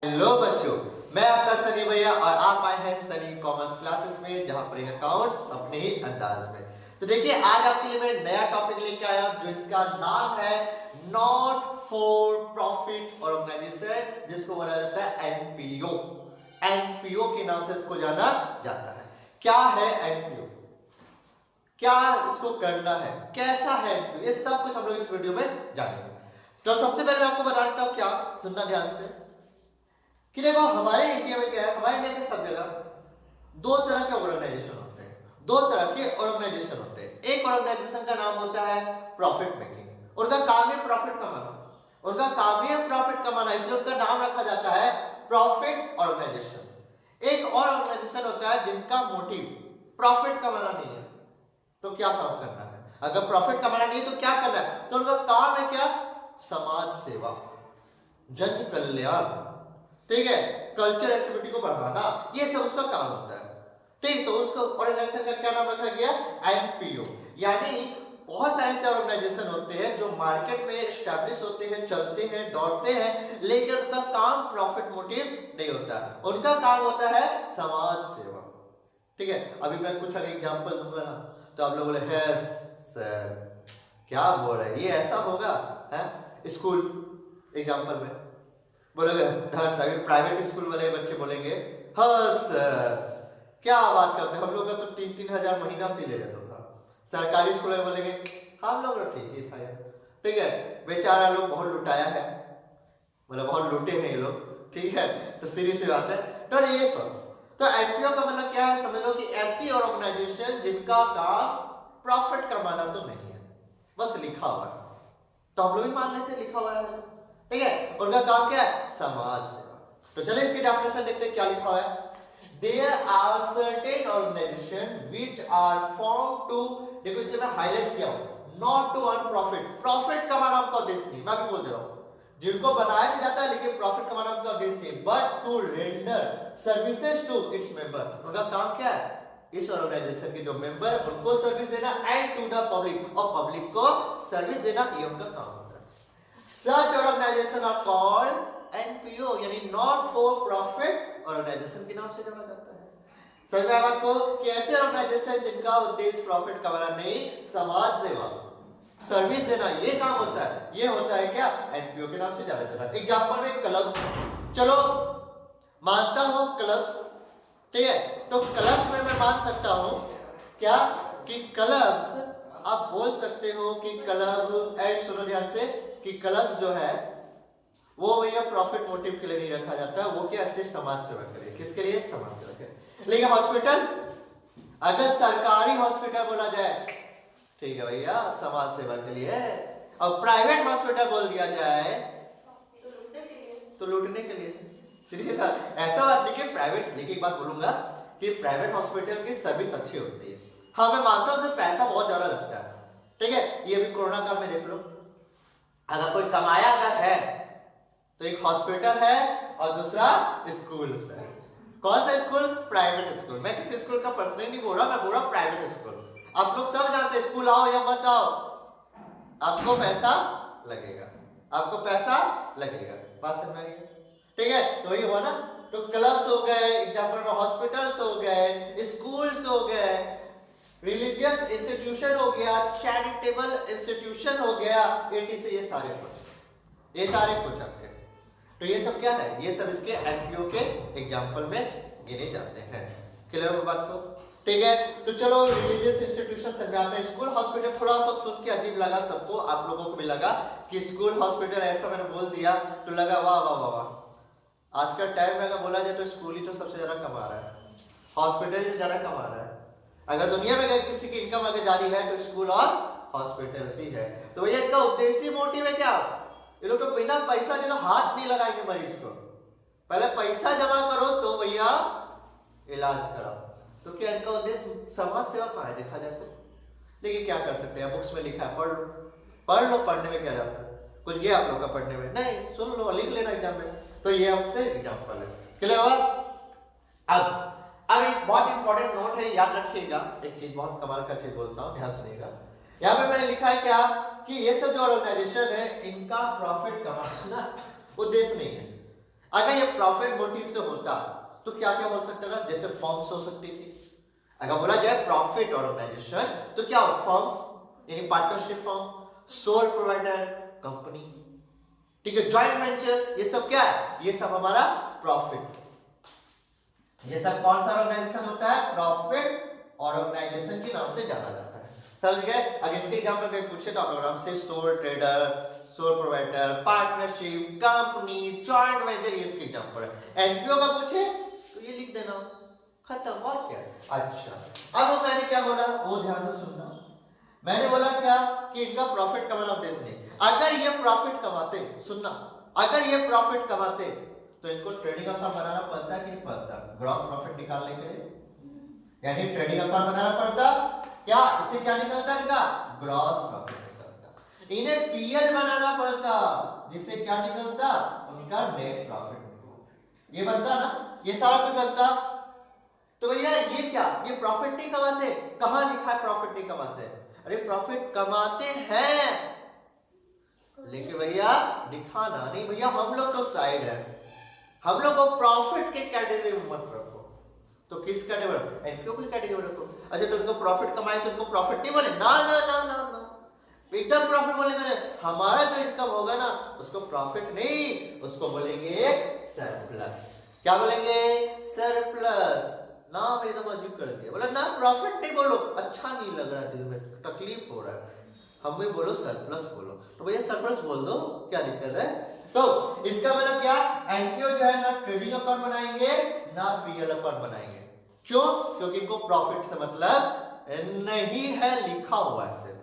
Hello बच्चों, मैं आपका सनी भैया और आप आए हैं सनी कॉमर्स क्लासेस में, जहां पर अकाउंट्स अपने ही अंदाज में। तो देखिए, आज आपके लिए मैं नया टॉपिक लेके आया हूं, जो इसका नाम है नॉट फॉर प्रॉफिट ऑर्गेनाइजेशन, जिसको बोला जाता है एनपीओ। एनपीओ के नाम से इसको जाना जाता है। क्या है एनपीओ, क्या इसको करना है, कैसा है एनपीओ, ये सब कुछ हम लोग इस वीडियो में जानेंगे। तो सबसे पहले मैं आपको बता देता हूं, क्या सुनना ध्यान से कि देखो, हमारे इंडिया में क्या है, हमारे इंडिया के सब जगह दो तरह के ऑर्गेनाइजेशन होते हैं। दो तरह के ऑर्गेनाइजेशन होते हैं। एक ऑर्गेनाइजेशन का नाम होता है प्रॉफिट मेकिंग। उनका काम है प्रॉफिट कमाना, उनका काम है प्रॉफिट कमाना, इसलिए उनका नाम रखा जाता है प्रॉफिट ऑर्गेनाइजेशन। एक और ऑर्गेनाइजेशन होता है जिनका मोटिव प्रॉफिट कमाना नहीं है, तो क्या काम करना है? अगर प्रॉफिट कमाना नहीं है तो क्या करना है? तो उनका काम है क्या? समाज सेवा, जन कल्याण, ठीक है, कल्चर एक्टिविटी को बढ़ाना, ये सब उसका काम होता है। ठीक, तो उसको ऑर्गेनाइजेशन का क्या नाम रखा गया? एनपीओ। यानी बहुत सारे ऐसे ऑर्गेनाइजेशन होते हैं जो मार्केट में एस्टैब्लिश होते हैं, चलते हैं, दौड़ते हैं, लेकिन उनका काम प्रॉफिट मोटिव नहीं होता, उनका काम होता है समाज सेवा। ठीक है, अभी मैं कुछ अगर एग्जांपल दूंगा ना, तो आप लोग बोले यस सर, क्या बोल रहे हैं, ये ऐसा होगा है? स्कूल एग्जांपल में बोलोगे ढंग से, प्राइवेट स्कूल वाले बच्चे बोलेंगे हाँ सर, क्या बात करते हैं, हम लोग का तो 3-3 हजार महीना फी ले लेता था। सरकारी स्कूल वाले बोलेंगे हम लोग तो ठीक ही था यार। ठीक है, बेचारा लोग बहुत लुटाया है, मतलब बहुत लुटे हैं ये लोग। ठीक है, तो सीधी सी बात है। तो ये सब, तो एनपीओ का मतलब क्या है, समझ लो कि ऐसी ऑर्गेनाइजेशन जिनका काम प्रॉफिट कमाना तो नहीं है, बस लिखा हुआ है, तो हम लोग भी मान लेते हैं लिखा हुआ है। ठीक है, उनका काम क्या है? समाज सेवा। तो चलिए इसकी डेफिनेशन देखते हैं क्या लिखा हुआ है। There are certain organizations which are formed to, देखो इसलिए मैं हाईलाइट किया हूं, not to earn profit। Profit कमाना उनका उद्देश्य नहीं, मैं भी बोल दे रहा हूं, जिनको बनाया भी जाता है लेकिन प्रॉफिट कमाना उनका उद्देश्य नहीं, but to render services to its member. उनका काम क्या है? इस ऑर्गेनाइजेशन के जो मेंबर उनको सर्विस देना, एंड टू द पब्लिक, और पब्लिक को सर्विस देना, ये उनका काम होता है। Such organization are called NPO, यानी नॉट फॉर प्रॉफिट ऑर्गेनाइजेशन के नाम से जाना जाता है। समझ में आया आपको कि ऐसे ऑर्गेनाइजेशन जिनका उद्देश्य प्रॉफिट कमाना नहीं, समाज सेवा, सर्विस देना, ये काम होता है, ये होता है क्या? एनपीओ के नाम से जाना जाता है। एग्जांपल में क्लब्स, चलो मानता हूं क्लब्स, ठीक है, तो क्लब्स में मैं मान सकता हूं क्या कि क्लब्स, आप बोल सकते हो कि क्लब, ऐसे सुनो ध्यान से, कि क्लब जो है वो भैया प्रॉफिट मोटिव के लिए नहीं रखा जाता, वो क्या सिर्फ समाज सेवा के लिए। किसके लिए? समाज सेवा के लिए। लेकिन हॉस्पिटल, अगर सरकारी हॉस्पिटल बोला जाए, ठीक है भैया, समाज सेवा के लिए, और प्राइवेट हॉस्पिटल बोल दिया जाए तो लूटने के लिए। सीरियस ऐसा बात नहीं कि प्राइवेट, लेकिन एक बात बोलूंगा कि प्राइवेट हॉस्पिटल की सर्विस अच्छी होती है, हाँ मैं मानता हूं उसमें पैसा बहुत ज्यादा लगता है। ठीक है, ये भी कोरोना काल में देख लो, अगर कोई कमाया अगर है तो एक हॉस्पिटल है और दूसरा स्कूल है। कौन सा स्कूल? Private school. मैं किसी स्कूल का पर्सनली नहीं बोल रहा, मैं बोल रहा हूं प्राइवेट स्कूल। आप लोग सब जानते हैं, स्कूल आओ या मत आओ, आपको पैसा लगेगा, आपको पैसा लगेगा, बात समझ में आई? ठीक है, तो ये हुआ ना। तो क्लब्स हो गए एग्जांपल में, हॉस्पिटल्स हो गए, स्कूल्स हो गए, रिलीजियस इंस्टीट्यूशन हो गया, चैरिटेबल इंस्टीट्यूशन हो गया, एटी से ये सारे कुछ आपके। तो ये सब क्या है? ये सब इसके एनपीओ के एग्जांपल में गिने जाते हैं। क्लियर हो बात को? ठीक है, तो चलो रिलीजियस इंस्टीट्यूशन समझ में आता है। स्कूल हॉस्पिटल थोड़ा सा सुन के अजीब लगा सबको, आप लोगों को भी लगा कि स्कूल हॉस्पिटल, ऐसा मैंने बोल दिया तो लगा वाह वाह वाह वाह। आज का टाइम में अगर बोला जाए तो स्कूल ही तो सबसे ज्यादा कमा रहा है, हॉस्पिटल ही ज्यादा कमा रहा है। अगर दुनिया में अगर किसी की इनकम अगर जारी है तो स्कूल और हॉस्पिटल ही है। तो भैया इनका उद्देश्य मोटिव है क्या? ये लोग तो बिना पैसा देना हाथ नहीं लगाएंगे मरीज को, पहले पैसा जमा करो तो भैया इलाज कराओ। तो क्या इनका उद्देश्य समाज सेवा कहाँ है देखा जाए तो? लेकिन क्या कर सकते हैं, बुक्स में लिखा है, पढ़ लो, पढ़ने में क्या जाता है, कुछ गया आप लोग का पढ़ने में? नहीं, सुन लो, लिख लेना एग्जाम में। तो ये आपसे एग्जाम्पल है। क्लियर हुआ? अब एक बहुत इंपॉर्टेंट नोट है, याद रखिएगा, एक चीज बहुत कमाल का चीज बोलता हूँ, ध्यान सुनिएगा। यहाँ पे मैंने लिखा है क्या कि ये सब जो ऑर्गेनाइजेशन है इनका प्रॉफिट कमाना उद्देश्य नहीं है, अगर ये प्रॉफिट मोटिव से होता तो क्या क्या हो सकता था, जैसे फर्म्स हो सकती थी। अगर बोला जाए प्रॉफिट ऑर्गेनाइजेशन तो क्या हो, फर्म्स यानी partnership firm, sole provider company, ठीक है, जॉइंट वेंचर, ये सब क्या है, ये सब हमारा प्रॉफिट। ये सब कौन सा ऑर्गेनाइजेशन होता है, प्रॉफिट ऑर्गेनाइजेशन के नाम से जाना जाता है। समझ गए। अगर इसके एग्जांपल कहीं पूछे तो आप आराम से sole trader, sole provider, partnership, company, joint venture, ये इसके एग्जांपल है। एनपीओ का पूछे तो ये लिख देना, खत्म, और क्या। अच्छा, अब मैंने क्या बोला वो ध्यान से सुनना। मैंने बोला क्या कि इनका प्रॉफिट कमाना उद्देश्य नहीं। अगर ये प्रॉफिट कमाते, सुनना, अगर ये प्रॉफिट कमाते तो इनको ट्रेडिंग अकाउंट बनाना पड़ता है कि नहीं पड़ता, ग्रॉस प्रॉफिट निकालने के लिए, यानी ट्रेडिंग अकाउंट बनाना पड़ता। क्या इससे क्या निकलता है, इनका ग्रॉस प्रॉफिट निकलता। इन्हें पीएल बनाना पड़ता, जिससे क्या निकलता, उनका नेट प्रॉफिट। ये बनता ना, ये सारा कुछ बनता। तो भैया ये क्या, ये प्रॉफिट नहीं कमाते, कहां लिखा है प्रॉफिट नहीं कमाते, अरे प्रॉफिट कमाते हैं, लेकिन भैया दिखाना नहीं। भैया हम लोग तो साइड है, हम लोग को प्रॉफिट के कैटेगरी में मत रखो। तो किस कैटेगरी, एनपीओ की कैटेगरी रखो। अच्छा, तो उनको प्रॉफिट कमाए तो उनको प्रॉफिट नहीं बोले, ना ना ना ना ना, एकदम प्रॉफिट बोलेंगे। हमारा जो इनकम होगा ना उसको प्रॉफिट नहीं, उसको बोलेंगे सरप्लस। क्या बोलेंगे, सरप्लस। नाम एकदम अजीब कर दिया, बोला ना प्रॉफिट नहीं बोलो, अच्छा नहीं लग रहा, दिल में तकलीफ हो रहा है, हमें बोलो सरप्लस बोलो। तो भैया सरप्लस बोल दो, क्या दिक्कत है। तो इसका मतलब क्या, एनपीओ जो है ना ट्रेडिंग अकाउंट बनाएंगे ना पीएल अकाउंट बनाएंगे। क्यों, क्योंकि इनको प्रॉफिट से मतलब नहीं है, लिखा हुआ है सिर्फ,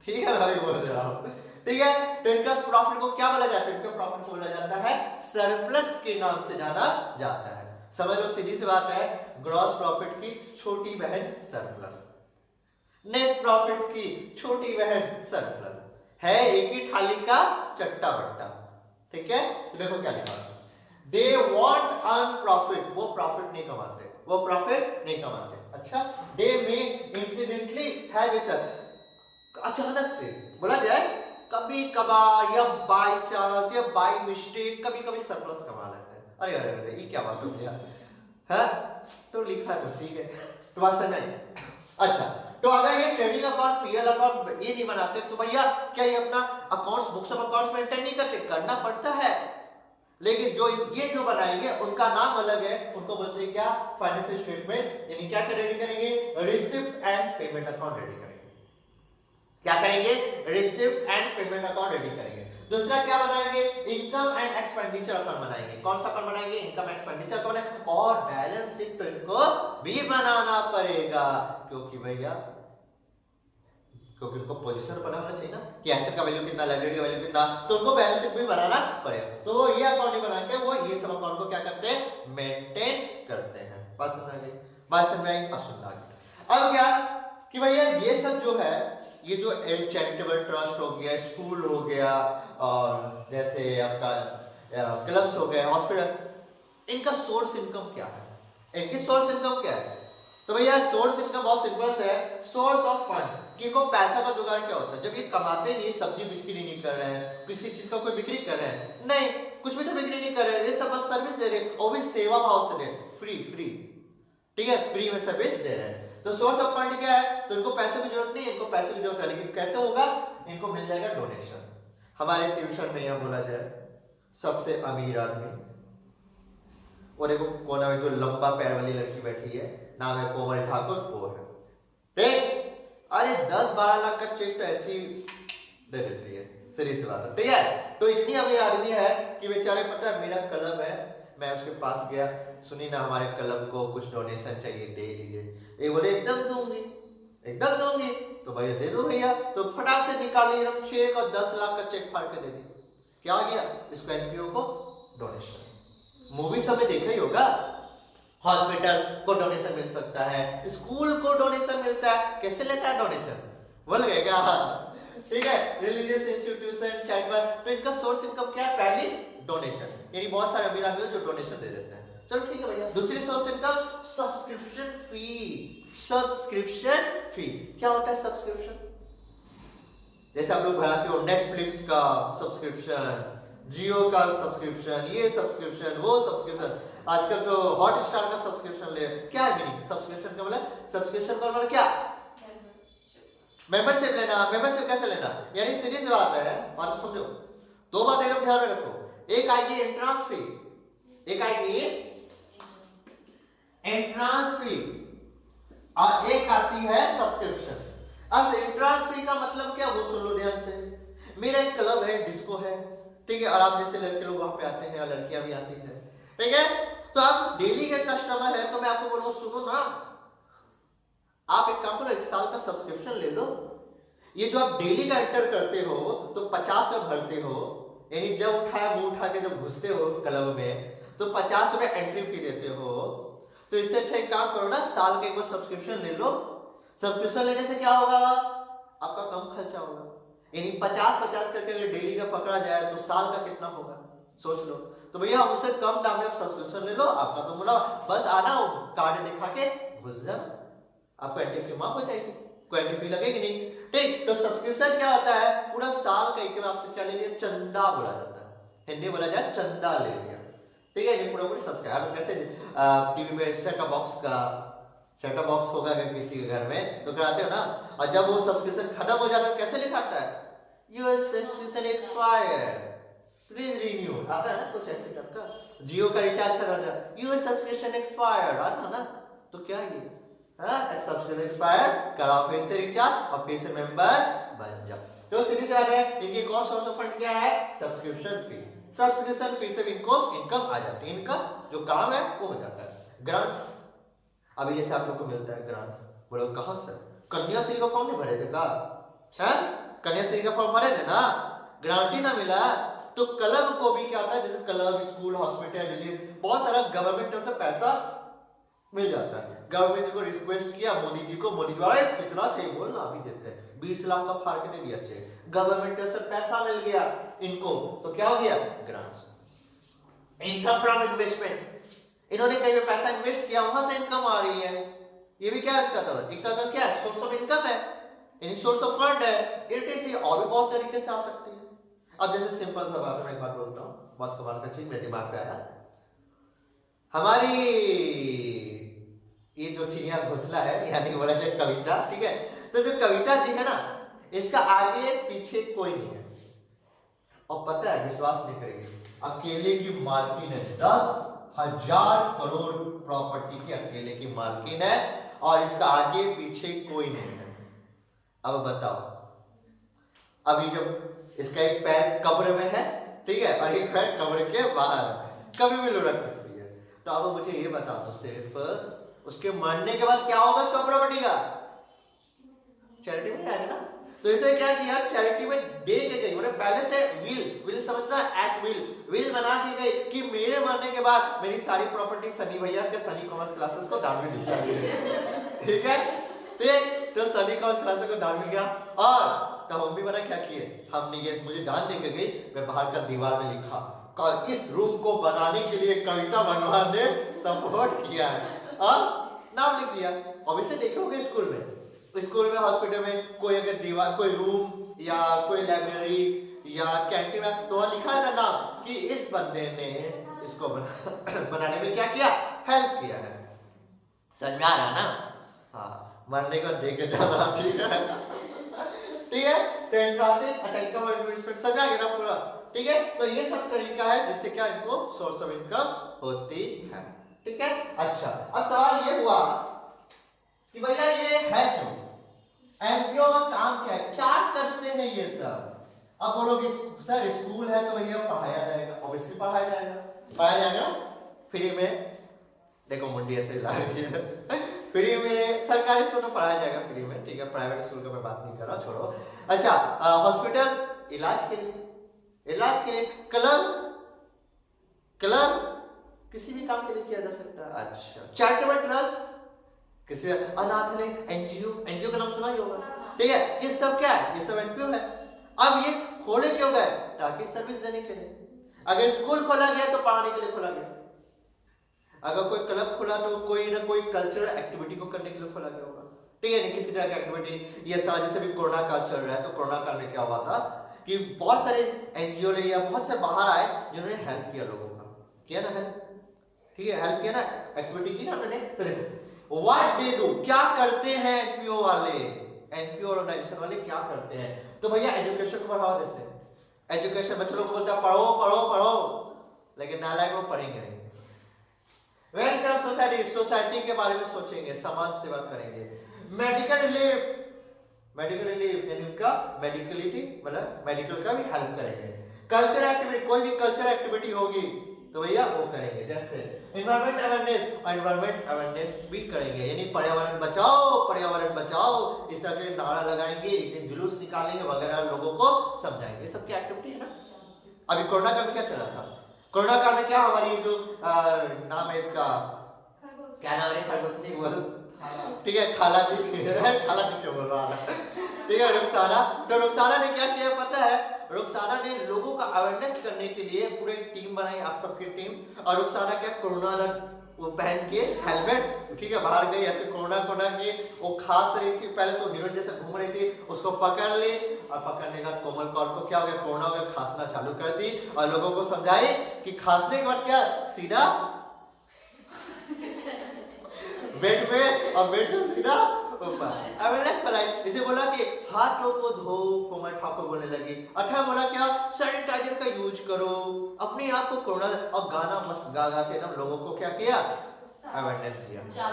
ठीक है, मैं अभी बोल दे रहा हूं, ठीक है। तो इनका प्रॉफिट को क्या बोला जाता है, इनका प्रॉफिट को बोला जाता है सरप्लस के नाम से जाना जाता है। समझ लो, सीधी सी बात है, ग्रॉस प्रॉफिट की छोटी बहन सरप्लस, नेट प्रॉफिट की छोटी बहन सरप्लस, है एक ही थाली का चट्टा बट्टा, ठीक है। तो देखो क्या लिखा, दे वांट अर्न प्रॉफिट, वो प्रॉफिट नहीं कमाते, वो प्रॉफिट नहीं कमाते। अच्छा, दे में इंसिडेंटली हैव ए सर, अचानक से बोला जाए कभी कभार या बाय चांस या बाय मिस्टेक कभी कभी सरप्लस कमा लेते हैं। अरे अरे अरे ये क्या बात हो गया है, तो लिखा है तो ठीक है, तो बात समझ नहीं। अच्छा, तो अगर ये ट्रेडिंग अकाउंट पीएल अकाउंट ये नहीं बनाते तो भैया क्या ये अपना accounts books of accounts maintain नहीं करते, करना पड़ता है। लेकिन जो ये जो बनाएंगे उनका नाम अलग है, उनको बोलते हैं क्या, फाइनेंशियल स्टेटमेंट, यानी क्या रेडी करेंगे, receipt and payment account ready करेंगे। क्या करेंगे, receipt and payment account ready करेंगे। दूसरा क्या बनाएंगे, इनकम एंड एक्सपेंडिचर अकाउंट बनाएंगे। कौन सा अकाउंट बनाएंगे, इनकम एक्सपेंडिचर अकाउंट बनाएंगे। और बैलेंस शीट तो इनको भी बनाना पड़ेगा, क्योंकि भैया क्योंकि उनको पोजीशन पता होना चाहिए ना कि एसेट का वैल्यू कितना, लायबिलिटी का वैल्यू कितना, तो उनको बैलेंस शीट भी बनाना पड़ेगा। तो वो ये अकाउंट नहीं बना के वो ये सब अकाउंट को क्या करते हैं, मेंटेन करते हैं। बात समझ आ गई, बात समझ आई, अब समझ आ गई। अब क्या कि भैया ये सब जो है, ये जो चैरिटेबल ट्रस्ट हो गया, स्कूल हो गया, और जैसे आपका क्लब्स हो गए, हॉस्पिटल, इनका सोर्स इनकम क्या है, इनकी सोर्स इनकम क्या है। तो भैया सोर्स इनकम बहुत सिंपल है, सोर्स ऑफ फंड, कि इनको पैसा का जुगाड़ क्या होता है। जब ये कमाते नहीं, सब्जी बिक्री नहीं कर रहे हैं, किसी चीज का कोई बिक्री कर रहे हैं, नहीं कुछ भी तो बिक्री नहीं कर रहे हैं, ये सब बस सर्विस दे रहे हैं, और भी सेवा भाव से दे रहे हैं, फ्री फ्री, ठीक है, फ्री में सर्विस दे रहे हैं। तो सोर्स ऑफ फंड क्या है, तो इनको पैसे की जरूरत नहीं है, इनको पैसे की जरूरत है, लेकिन कैसे होगा, इनको मिल जाएगा डोनेशन। हमारे ट्यूशन में यह बोला जाए सबसे अमीर आदमी, और एक कोना में जो लंबा पैर वाली लड़की बैठी है, नाम है कोमल ठाकुर, वो है, ठीक। अरे 10-12 लाख का चेक तो ऐसी दे देती है, सीरियस बात है, ठीक है। तो इतनी अमीर आदमी है कि बेचारे, पता है मेरा क्लब है, मैं उसके पास गया, सुनी ना हमारे क्लब को कुछ डोनेशन चाहिए, दे दीजिए। ये बोले एकदम दूंगी, एकदम दूंगी। तो भैया दे दो भैया, तो फटाक से निकाली चेक और 10 लाख का चेक फाड़ के दे दी। क्या हो गया, इसको एनपीओ को डोनेशन। मूवी सब में देखा ही होगा, हॉस्पिटल को डोनेशन मिल सकता है, स्कूल को डोनेशन मिलता है, कैसे लेता है डोनेशन, बोल गए क्या, ठीक है, रिलीजियस इंस्टीट्यूशन, चैरिटेबल, तो इनका सोर्स इनकम क्या है, पहली डोनेशन, यानी बहुत सारे अमीर आदमी जो डोनेशन दे देते हैं। चलो ठीक है भैया, दूसरी सोर्स इनकम सब्सक्रिप्शन फी। सब्सक्रिप्शन फी क्या होता है, सब्सक्रिप्शन जैसे आप लोग भराते हो नेटफ्लिक्स का सब्सक्रिप्शन, जियो का सब्सक्रिप्शन, ये सब्सक्रिप्शन, वो सब्सक्रिप्शन, आजकल तो हॉटस्टार का सब्सक्रिप्शन ले। क्या है मीनिंग सब्सक्रिप्शन का? मतलब सब्सक्रिप्शन का मतलब क्या? मेंबरशिप लेना। मेंबरशिप कैसे लेना? यानी सीधी सी बात है, बात को समझो। दो बात एकदम ध्यान में रखो, एक आएगी एंट्रेंस फी, एक आएगी एंट्रेंस फी, और एक आती है सब्सक्रिप्शन। अब एंट्रेंस फी का मतलब क्या, वो सुन लो ध्यान से। मेरा एक क्लब है, डिस्को है, ठीक है, और आप जैसे लड़के लोग वहां पे आते हैं और लड़कियां भी आती हैं, ठीक है, तो आप डेली के कस्टमर है, तो मैं आपको बोलूं सुनो ना, आप एक काम करो, एक साल का सब्सक्रिप्शन ले लो। ये जो आप डेली का एंटर करते हो तो 50 रुपए भरते हो, यानी जब उठाया मुंह उठा के जब घुसते हो क्लब में तो 50 रुपए एंट्री फी देते हो। तो इससे अच्छा एक काम करो ना, साल के एक बार सब्सक्रिप्शन ले लो। सब्सक्रिप्शन लेने से क्या होगा, आपका कम खर्चा होगा। यानी 50-50 करके अगर डेली का पकड़ा जाए तो साल का कितना होगा, सोच लो। तो भैया हम उससे कम दाम में आप सब्सक्रिप्शन ले लो, आपका तो मुनाफा, बस आना कार्ड दिखा के घुस जाना, आपको एंट्री फी माफ हो जाएगी, कोई एंट्री फी लगेगी नहीं, ठीक। तो सब्सक्रिप्शन क्या होता है, पूरा साल का एक आपसे क्या ले लिया, चंदा बोला जाता है, हिंदी बोला जाए चंदा ले लिया, ठीक है। ये पूरा पूरी सब्सक्राइब कैसे टीवी में सेट टॉप बॉक्स का सेट टॉप बॉक्स होगा अगर किसी के घर में तो कराते हो ना, और जब वो सब्सक्रिप्शन खत्म हो जाता है कैसे लिखाता है, your subscription expired, please renew, आता है ना कुछ ऐसे टाइप का। जियो का रिचार्ज करा था, योर सब्सक्रिप्शन एक्सपायर्ड, आता है ना। तो क्या ये सब्सक्रिप्शन एक्सपायर्ड, कराओ फिर से रिचार्ज और फिर से मेंबर बन जाओ। तो सीधी सी बात है, इनकी कॉस्ट सोर्स ऑफ फंड क्या है, सब्सक्रिप्शन फी। सब्सक्रिप्शन फी से इनको इनकम आ जाती है, इनका जो काम है वो हो जाता है। ग्रांट्स, अभी जैसे आप लोग को मिलता है ग्रांट्स, बोलो कहां से, कन्याश्री का फॉर्म नहीं भरे थे का, कन्याश्री का फॉर्म भरे थे ना, ग्रांट ही ना मिला। तो क्लब को भी क्या होता है, जैसे क्लब, स्कूल, हॉस्पिटल, रिलीज, बहुत सारा गवर्नमेंट तरफ से पैसा मिल जाता है। गवर्नमेंट जी को रिक्वेस्ट किया मोदी जी को, मोदी जी अरे कितना चाहिए बोल ना, अभी देते हैं, 20 लाख का फाड़ के दे दिया चाहिए, गवर्नमेंट से पैसा मिल गया इनको, तो क्या हो गया, ग्रांट्स, इनकम फ्रॉम इन्वेस्टमेंट। इन्होंने कहीं पे पैसा इन्वेस्ट किया, वहां से इनकम आ रही है, ये भी क्या है इसका तरह, एक तरह का क्या है, सोर्स ऑफ इनकम है, यानी सोर्स ऑफ फंड है। इट और भी बहुत तरीके से आ सकती है। अब जैसे सिंपल सा बात, मैं एक बात बोलता हूँ, बहुत कमाल का चीज मेरे दिमाग पे आया, हमारी ये जो चिड़िया घोंसला है, यानी बोला जाए कविता, ठीक है, तो जो कविता जी है ना, इसका आगे पीछे कोई नहीं है, और पता है, विश्वास नहीं करेंगे, अकेले की मालकिन है, 10,000 करोड़ प्रॉपर्टी की अकेले की मालकिन है, और इसका आगे पीछे कोई नहीं है। अब बताओ, अभी जब इसका एक पैर कब्र में है, ठीक है, और एक पैर कब्र के बाहर है, कभी भी लुढ़क सकती है। तो अब मुझे ये बता दो, सिर्फ उसके मरने के बाद क्या होगा उसका प्रॉपर्टी का, चैरिटी में जाएगा ना। तो इसे क्या किया, चैरिटी में दे के गई, मतलब पहले से विल समझना, एट विल बना के गई कि मेरे मरने के बाद मेरी सारी प्रॉपर्टी सनी भैया के सनी कॉमर्स क्लासेस को दान में दी जाएगी, ठीक है, ठीक। तो सनी कॉमर्स क्लासेस को दान में गया, और तब हम भी बना क्या किए, हमने ये मुझे दान दे के गई, मैं बाहर का दीवार में लिखा, इस रूम को बनाने के लिए कविता भगवान ने सपोर्ट किया है, नाम लिख दिया। ऑब्वियसली देखे होंगे स्कूल में, हॉस्पिटल में कोई अगर दीवार, कोई रूम या कोई लाइब्रेरी या कैंटीन में, तो वहां लिखा है ना नाम कि इस बंदे ने इसको बनाने में क्या किया, हेल्प किया है। समझ में आ रहा ना, हाँ, मरने को देके जाना, ठीक है, ठीक है। तो एंट्रांस, अच्छा, इनकम एडमिनिस्ट्रेशन समझ आ गया ना पूरा, ठीक है। तो ये सब तरीका है जिससे क्या इनको सोर्स ऑफ इनकम होती है, ठीक है। अच्छा, अब सवाल ये हुआ कि भैया ये है क्यों, एनपीओ का काम क्या है, क्या करते हैं ये सब। अब बोलोगे सर स्कूल है तो भैया पढ़ाया जाएगा, ऑब्वियसली पढ़ाया जाएगा ना, फ्री में, देखो मुंडी ऐसे ला रही है, फ्री में, सरकारी स्कूल तो पढ़ाया जाएगा फ्री में, ठीक है, प्राइवेट स्कूल का मैं बात नहीं कर रहा, छोड़ो। अच्छा, हॉस्पिटल इलाज के लिए, क्लब किसी भी काम के लिए किया जा सकता है। अच्छा, चैरिटेबल ट्रस्ट, किसी अनाथालय, एनजीओ का नाम सुना ही होगा, ठीक है, ये सब क्या है, ये सब एनपीओ है। अब ये खोले क्यों गए, ताकि सर्विस देने के लिए। अगर स्कूल खोला गया तो पढ़ाने के लिए खोला गया, अगर कोई क्लब खुला तो कोई ना कोई कल्चरल एक्टिविटी को करने के लिए खोला गया होगा, ठीक है, नहीं किसी तरह की एक्टिविटी। ये जैसे भी कोरोना काल चल रहा है, तो कोरोना काल में क्या हुआ था कि बहुत सारे एनजीओ ने या बहुत से बाहर आए जिन्होंने हेल्प किया लोगों का, किया ना हेल्प, ठीक है, हेल्प किया ना, एक्टिविटी की ना उन्होंने। व्हाट दे डू, क्या करते हैं एनपीओ वाले, एनपीओ ऑर्गेनाइजेशन वाले क्या करते हैं? तो भैया एजुकेशन को बढ़ावा देते हैं। एजुकेशन, बच्चों लोग को बोलते हैं पढ़ो पढ़ो पढ़ो, लेकिन नालायक लोग पढ़ेंगे नहीं। वेलफेयर सोसाइटी, सोसाइटी के बारे में सोचेंगे, समाज सेवा करेंगे। मेडिकल रिलीफ, मेडिकल रिलीफ यानी उनका मेडिकलिटी मतलब मेडिकल का भी हेल्प करेंगे। कल्चर एक्टिविटी, कोई भी कल्चर एक्टिविटी होगी तो भैया वो करेंगे। जैसे एनवायरमेंट अवेयरनेस, एनवायरमेंट अवेयरनेस भी करेंगे, यानी पर्यावरण बचाओ पर्यावरण बचाओ, इस तरह के नारा लगाएंगे, एक दिन जुलूस निकालेंगे वगैरह, लोगों को समझाएंगे। ये सब की एक्टिविटी है ना। अभी कोरोना काल में क्या चला था? कोरोना काल में क्या हमारी जो नाम है इसका, क्या नाम है, खरगोश नहीं बोल, ठीक है, खाला जी, खाला जी क्यों बोल रहा है, ठीक है, रुखसाना। तो रुखसाना ने क्या किया पता है? रुखसाना ने लोगों का अवेयरनेस करने के लिए पूरे टीम बनाई, आप सबकी टीम। और रुखसाना क्या कोरोना वो पहन के हेलमेट, ठीक है, बाहर गई, ऐसे कोरोना की वो खांस रही थी, पहले तो हीरोइन जैसे घूम रही थी, उसको पकड़ ली, और पकड़ने का कोमल कौर को क्या हो गया, कोरोना हो गया, खांसना चालू कर दी, और लोगों को समझाई कि खांसने के बाद क्या, सीधा बेड में, और बेड से सीधा अवेयरनेस फैलाई। इसे बोला कि हाथों को धो, कोमल ठाकुर बोलने लगी। अच्छा बोला क्या, सैनिटाइजर का यूज करो, अपने आप को कोरोना, और गाना मस्त गा गा के एकदम लोगों को क्या किया, अवेयरनेस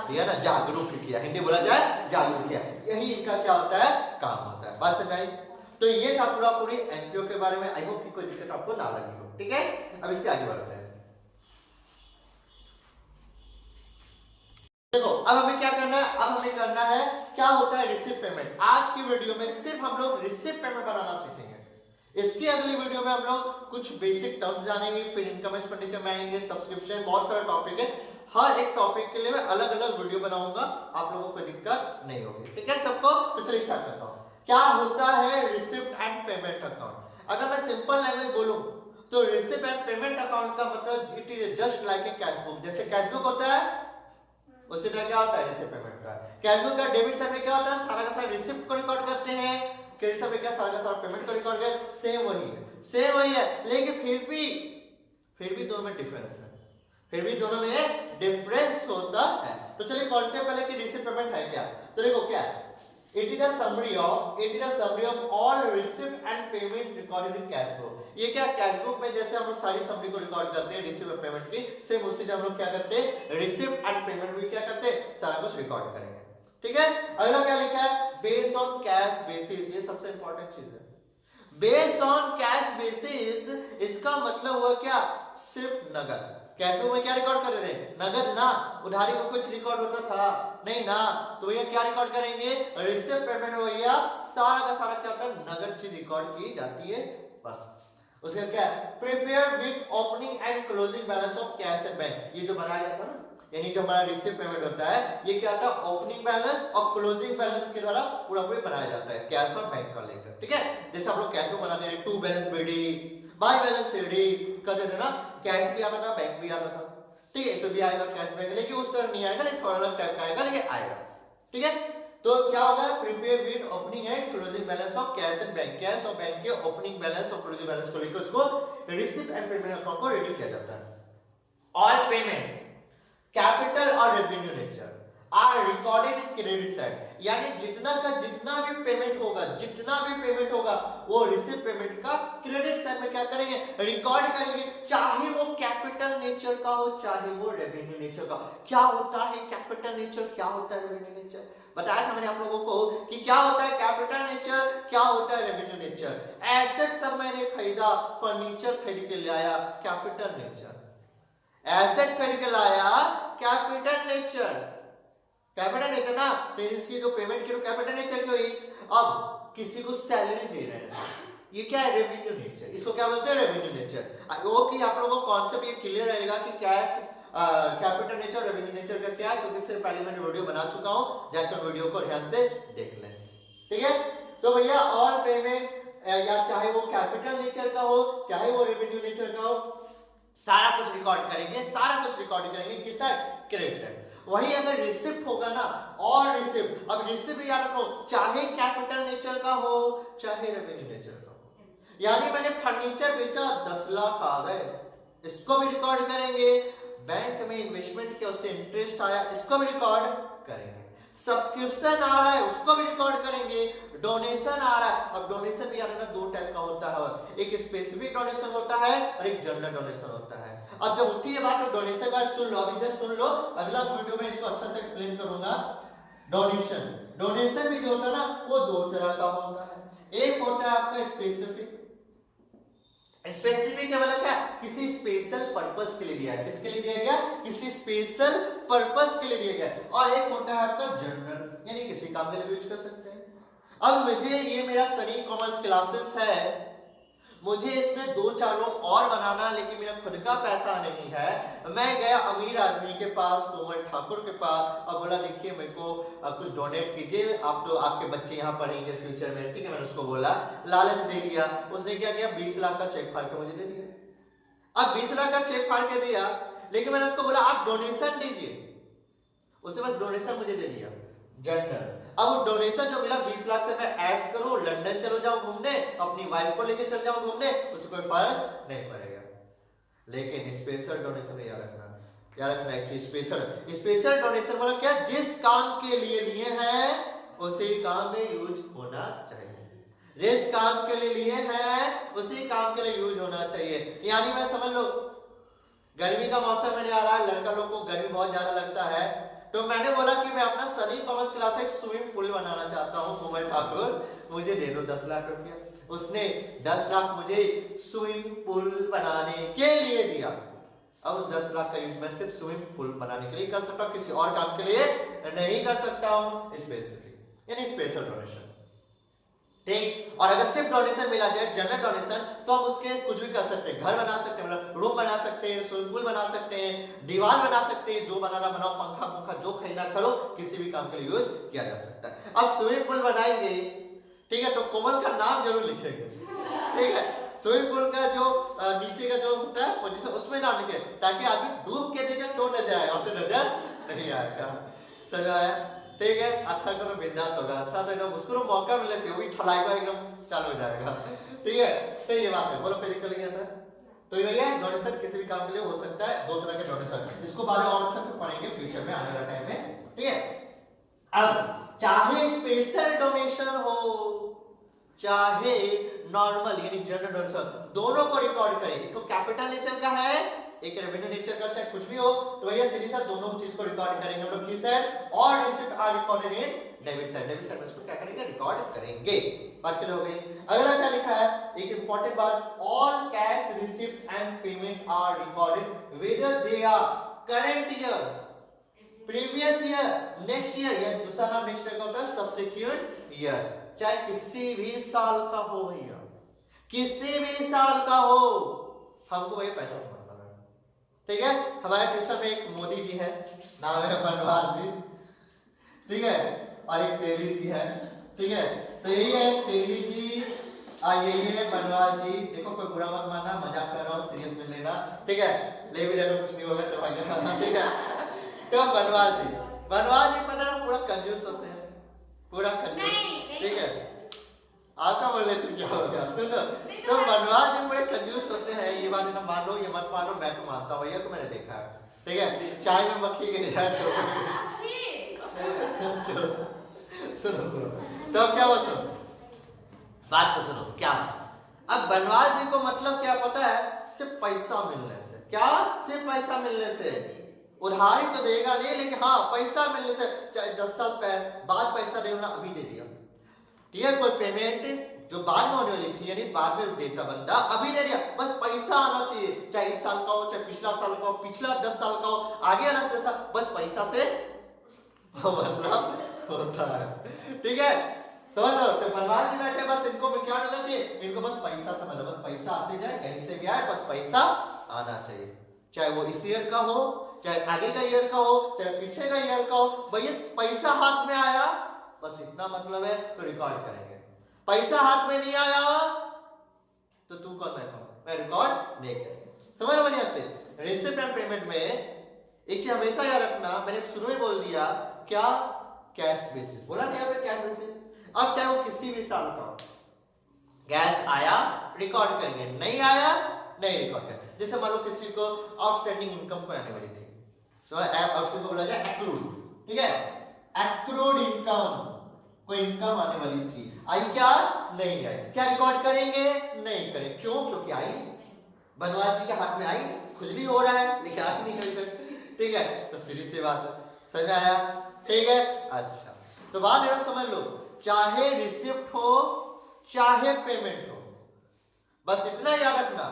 दिया ना, जागरूक किया, हिंदी बोला जाए जागरूक किया। यही इनका क्या होता है, काम होता है। बात समझ आई? तो ये था पूरा पूरी एनपीओ के बारे में। आई होप कि कोई दिक्कत आपको ना लगी हो, ठीक है। अब इसके आगे बढ़ते हैं। देखो अब हमें क्या करना है, अब हमें करना है क्या होता है रिसिप्ट पेमेंट। आज की वीडियो में सिर्फ हम लोग रिसिप्ट पेमेंट बनाना सीखेंगे। इसकी अगली वीडियो में हम लोग कुछ बेसिक टर्म्स जानेंगे, फिर इनकम एक्सपेंडिचर में आएंगे, सब्सक्रिप्शन, बहुत सारा टॉपिक है। हर एक टॉपिक के लिए मैं अलग अलग वीडियो बनाऊंगा, आप लोगों को दिक्कत नहीं होगी, ठीक है सबको। तो चलिए स्टार्ट करता हूं। क्या होता है रिसिप्ट एंड पेमेंट अकाउंट? अगर मैं सिंपल लैंग्वेज बोलूं तो रिसिप्ट एंड पेमेंट अकाउंट का मतलब it is just like a cash book. जैसे कैश बुक होता है उसी तरह क्या होता है रिसिप्ट पेमेंट का। कैश बुक का डेबिट साइड में क्या होता है, सारा का सारा रिसिप्ट को रिकॉर्ड करते हैं, क्रेडिट साइड में क्या, सारा का सारा पेमेंट को रिकॉर्ड करते हैं। सेम वही है, सेम वही है, लेकिन फिर भी दोनों में डिफरेंस है, फिर भी दोनों में डिफरेंस होता है। तो चलिए पढ़ते हैं पहले कि रिसिप्ट पेमेंट है क्या। तो देखो क्या है, it is a summary of all receipt and payment recorded in cash book। ये क्या, कैश बुक में जैसे हम लोग सारी समरी को रिकॉर्ड करते हैं रिसीव और पेमेंट की, सेम उसी से हम लोग क्या करते हैं, रिसिप्ट एंड पेमेंट भी क्या करते हैं, सारा कुछ रिकॉर्ड करेंगे, ठीक है। अगला क्या लिखा है, बेस्ड ऑन कैश बेसिस, ये सबसे इंपॉर्टेंट चीज है। बेस्ड ऑन कैश बेसिस इसका मतलब हुआ क्या, सिर्फ नगद। कैश बुक में क्या रिकॉर्ड कर रहे हैं, नगद ना, उधारी को कुछ रिकॉर्ड होता था नहीं ना। तो भैया क्या रिकॉर्ड करेंगे, रिसिप्ट पेमेंट भैया सारा का सारा क्या होता है, नगद चीज रिकॉर्ड की जाती है बस। उसके क्या है, prepare with opening and closing balance of cash and bank. ये जो बनाया जाता है ना, यानी जो हमारा रिसिप्ट पेमेंट होता है, ये क्या होता है, ओपनिंग बैलेंस और क्लोजिंग बैलेंस के द्वारा पूरा पूरी बनाया जाता है कैश और बैंक का लेकर, ठीक है। जैसे हम लोग कैश बुक बनाते हैं, to balance BD, by balance CD करते थे ना, कैश भी आता था बैंक भी आता था, ठीक है। इसमें भी आएगा कैश बैंक, लेकिन उस तरह नहीं आएगा, लेकिन थोड़ा अलग टाइप का आएगा, लेकिन आएगा, ठीक है। तो क्या होगा, prepare with opening and closing balance of cash and bank. Cash और बैंक के ओपनिंग बैलेंस और क्लोजिंग बैलेंस को लेकर उसको रिसिप्ट एंड पेमेंट अकाउंट को रेडी किया जाता है। ऑल पेमेंट्स कैपिटल और revenue nature are recorded in credit side, यानी जितना का जितना भी पेमेंट होगा वो रिसिप्ट पेमेंट का क्रेडिट साइड में क्या करेंगे, रिकॉर्ड करेंगे, चाहे वो कैपिटल नेचर का हो चाहे वो रेवेन्यू नेचर का। क्या होता है कैपिटल नेचर, क्या होता है रेवेन्यू नेचर, बताया था मैंने आप लोगों को कि क्या होता है कैपिटल नेचर, क्या होता है रेवेन्यू नेचर। एसेट सब मैंने खरीदा, फर्नीचर खरीद के लाया, कैपिटल नेचर। एसेट खरीद के लाया, कैपिटल नेचर, कैपिटल नेचर ना, तो इसकी जो पेमेंट की कैपिटल नेचर की हुई। अब किसी को सैलरी दे रहे हैं, ये क्या है, रेवेन्यू नेचर, इसको क्या बोलते हैं, रेवेन्यू नेचर। आई होप कि आप लोगों को कॉन्सेप्ट ये क्लियर रहेगा कि cash capital nature revenue nature का क्या है, क्योंकि इससे पहले मैंने वीडियो बना चुका हूं, जाकर वीडियो को ध्यान से देख लें, ठीक है। तो भैया ऑल पेमेंट या चाहे वो कैपिटल नेचर का हो चाहे वो रेवेन्यू नेचर का हो, सारा कुछ रिकॉर्ड करेंगे किस साइड, क्रेडिट साइड। वही अगर रिसिप्ट होगा ना, और रिसिप्ट, अब रिसिप्ट याद रखो, चाहे कैपिटल नेचर का हो चाहे रेवेन्यू नेचर का हो, यानी मैंने फर्नीचर बेचा 10 लाख आ गए, इसको भी रिकॉर्ड करेंगे। बैंक में इन्वेस्टमेंट किया उससे इंटरेस्ट आया, इसको भी रिकॉर्ड करेंगे। सब्सक्रिप्शन आ रहा है उसको भी रिकॉर्ड करेंगे। डोनेशन आ रहा है, अब डोनेशन भी यानी दो टाइप का होता है, एक स्पेसिफिक डोनेशन होता है और एक जनरल डोनेशन होता है। अब जब उठी ये बात तो डोनेशन का सुन लो, अभी जस्ट सुन लो, अगला वीडियो में इसको अच्छा से एक्सप्लेन करूंगा। डोनेशन, डोनेशन भी जो होता है ना वो दो तरह का होता है। एक होता है आपका स्पेसिफिक, स्पेसिफिक का मतलब क्या, किसी स्पेशल पर्पस के लिए दिया है, किसके लिए दिया गया, किसी स्पेशल पर्पस के लिए दिया गया। और एक होता है आपका जनरल, यानी किसी काम के लिए यूज कर सकते हैं। अब मुझे ये मेरा सनी कॉमर्स क्लासेस है, मुझे इसमें 2-4 लोग और बनाना, लेकिन मेरा खुद का पैसा नहीं है। मैं गया अमीर आदमी के पास, कोमल ठाकुर के पास, और बोला देखिए मेरे को कुछ डोनेट कीजिए, आप तो आपके बच्चे यहाँ पढ़ेंगे फ्यूचर में, ठीक है। मैंने उसको बोला, लालच दे दिया। उसने क्या किया, 20 लाख का चेक फाड़ के मुझे दे दिया। अब 20 लाख का चेक फाड़ के दिया, लेकिन मैंने उसको बोला आप डोनेशन दीजिए, उसे बस डोनेशन मुझे दे दिया, जनरल। अब डोनेशन जो मिला 20 लाख से मैं ऐश करूं, लंदन चलो जाऊं घूमने, अपनी वाइफ को लेके चल जाऊं घूमने, उससे कोई फर्क नहीं पड़ेगा। लेकिन स्पेशल डोनेशन याद रखना एक चीज, स्पेशल डोनेशन मतलब क्या, जिस काम के लिए लिए हैं उसी काम में यूज होना चाहिए, जिस काम के लिए लिए हैं उसी काम के लिए यूज होना चाहिए। यानी मैं समझ लो गर्मी का मौसम में आ रहा है, लड़का लोग को गर्मी बहुत ज्यादा लगता है, तो मैंने बोला कि मैं अपना सनी कॉमर्स क्लास एक स्विमिंग पूल बनाना चाहता हूं, कोमल ठाकुर मुझे दे दो 10 लाख रुपया। उसने 10 लाख मुझे स्विमिंग पूल बनाने के लिए दिया। अब उस 10 लाख का यूज मैं सिर्फ स्विमिंग पूल बनाने के लिए कर सकता हूं, किसी और काम के लिए नहीं कर सकता हूं। स्पेसिफिक यानी स्पेशल डोनेशन, ठीक। और अगर सिर्फ डोनेशन मिला जाए जनरल डोनेशन, तो हम उसके कुछ भी कर सकते हैं, घर बना सकते हैं, मतलब रूम बना सकते हैं, स्विमिंग पूल बना सकते हैं, दीवार बना सकते हैं, जो बनाना बनाओ, पंखा पंखा जो खरीदना करो, किसी भी काम के लिए यूज किया जा सकता है। अब स्विमिंग पूल बनाएंगे, ठीक है, तो कोमल का नाम जरूर लिखेंगे, ठीक है। स्विमिंग पूल का जो नीचे का जो होता है पोजीशन, उसमें नाम लिखे, ताकि आदमी डूब के देखे तो नजर आएगा, उसे नजर नहीं आएगा। समझ आया, ठीक है। अच्छा करो, बिंदास होगा, अच्छा तो एकदम उसको मौका मिलना चाहिए, वही ठलाएगा एकदम चालू हो जाएगा, ठीक है। तो ये बात है, बोलो फिर निकल गया था। तो ये डोनेशन किसी भी काम के लिए हो सकता है, दो तरह के डोनेशन, इसको बाद में और अच्छा से पढ़ेंगे फ्यूचर में आने वाले टाइम में, ठीक है। अब चाहे स्पेशल डोनेशन हो चाहे नॉर्मल यानी जनरल डोनेशन, दोनों को रिकॉर्ड करें। एक तो कैपिटल नेचर का है, एक रेवेन्यू नेचर का, चाहे कुछ भी हो, तो भैया सीधी सा दोनों चीज को रिकॉर्ड करेंगे हम लोग। किस साइड, और receipt are recorded in debit side, debit side में इसको क्या करेंगे, रिकॉर्ड करेंगे। बात क्लियर हो गई। अगला क्या लिखा है, एक इंपॉर्टेंट बात, all cash receipt and payment are recorded whether they are current year, previous year, next year, या दूसरा नाम नेक्स्ट ईयर का होता है सब्सिक्वेंट ईयर, चाहे किसी भी साल का हो भैया, किसी भी साल का हो, हमको वही पैसा समझना है, ठीक है। हमारे ट्यूशन में एक मोदी जी है, नाम है बनवाल जी, ठीक है, और एक तेली जी है, ठीक है। तो यही है तेली जी, यही है बनवाल जी। देखो कोई बुरा मत मानना, मजाक कर रहा हूँ, सीरियस में लेना, ठीक है। ले भी लेना, कुछ नहीं होगा, चलो ठीक है। तो बनवाल जी पता ना पूरा कंजूस होते हैं, पूरा कंजूस, ठीक है। आपका बोलने से क्या हो गया, सुनो। तो बनवाल जी पूरे कंजूस होते हैं, ये बात ना मान लो, ये मत मानो, मैं तो मानता हूँ, ये तो मैंने देखा है, ठीक है। चाय में मक्खी के निशान सुनो, तो क्या वो सुनो, बात को सुनो, क्या अब बनवाल जी को मतलब क्या पता है, सिर्फ पैसा मिलने से, क्या सिर्फ पैसा मिलने से, उधारी तो देगा नहीं, लेकिन हाँ पैसा मिलने से, चाहे 10 साल बाद पैसा देना, अभी दे दिया, ठीक है। कोई पेमेंट जो बाद में होने वाली थी, यानी बाद में देता बंदा, अभी दे दिया, बस पैसा आना चाहिए, चाहे इस साल का हो, चाहे पिछला साल का हो, पिछला 10 साल का हो, आगे अलग जैसा, बस पैसा से मतलब होता है, ठीक है। समझ लो, तो बनवाल जी बैठे, बस इनको भी क्या मिलना चाहिए, इनको बस पैसा समझ लो, बस पैसा आते जाए, कहीं से भी आए, बस पैसा आना चाहिए, चाहे वो इस ईयर का हो, चाहे आगे का ईयर का हो, चाहे पीछे का ईयर का हो, भैया पैसा हाथ में आया, बस इतना मतलब है, तो रिकॉर्ड करेंगे। पैसा हाथ में नहीं आया तो तू कौन, मैं कौन, मैं रिकॉर्ड नहीं करेंगे। समझ लो, से रिसिप्ट एंड पेमेंट में एक चीज हमेशा याद रखना, मैंने शुरू में बोल दिया, क्या कैश बेसिस बोला, क्या कैश बेसिस। अब चाहे वो किसी भी साल का हो, कैश आया रिकॉर्ड करेंगे, नहीं आया नहीं रिकॉर्ड करेंगे। जैसे मान लो किसी को आउटस्टैंडिंग इनकम को आने वाली थी, सो उसी को बोला जाए एक्रूड, ठीक है, एक्रूड इनकम, कोई इनकम आने वाली थी, आई क्या नहीं आई, क्या रिकॉर्ड करेंगे नहीं करेंगे, क्यों, क्योंकि आई नहीं, बनवास जी के हाथ में आई नहीं, खुजली हो रहा है लेकिन आज नहीं करेंगे, ठीक है, तो सीधी सी बात है, समझ में आया, ठीक है। अच्छा तो बात ये समझ लो, चाहे रिसिप्ट हो चाहे पेमेंट हो, बस इतना याद रखना,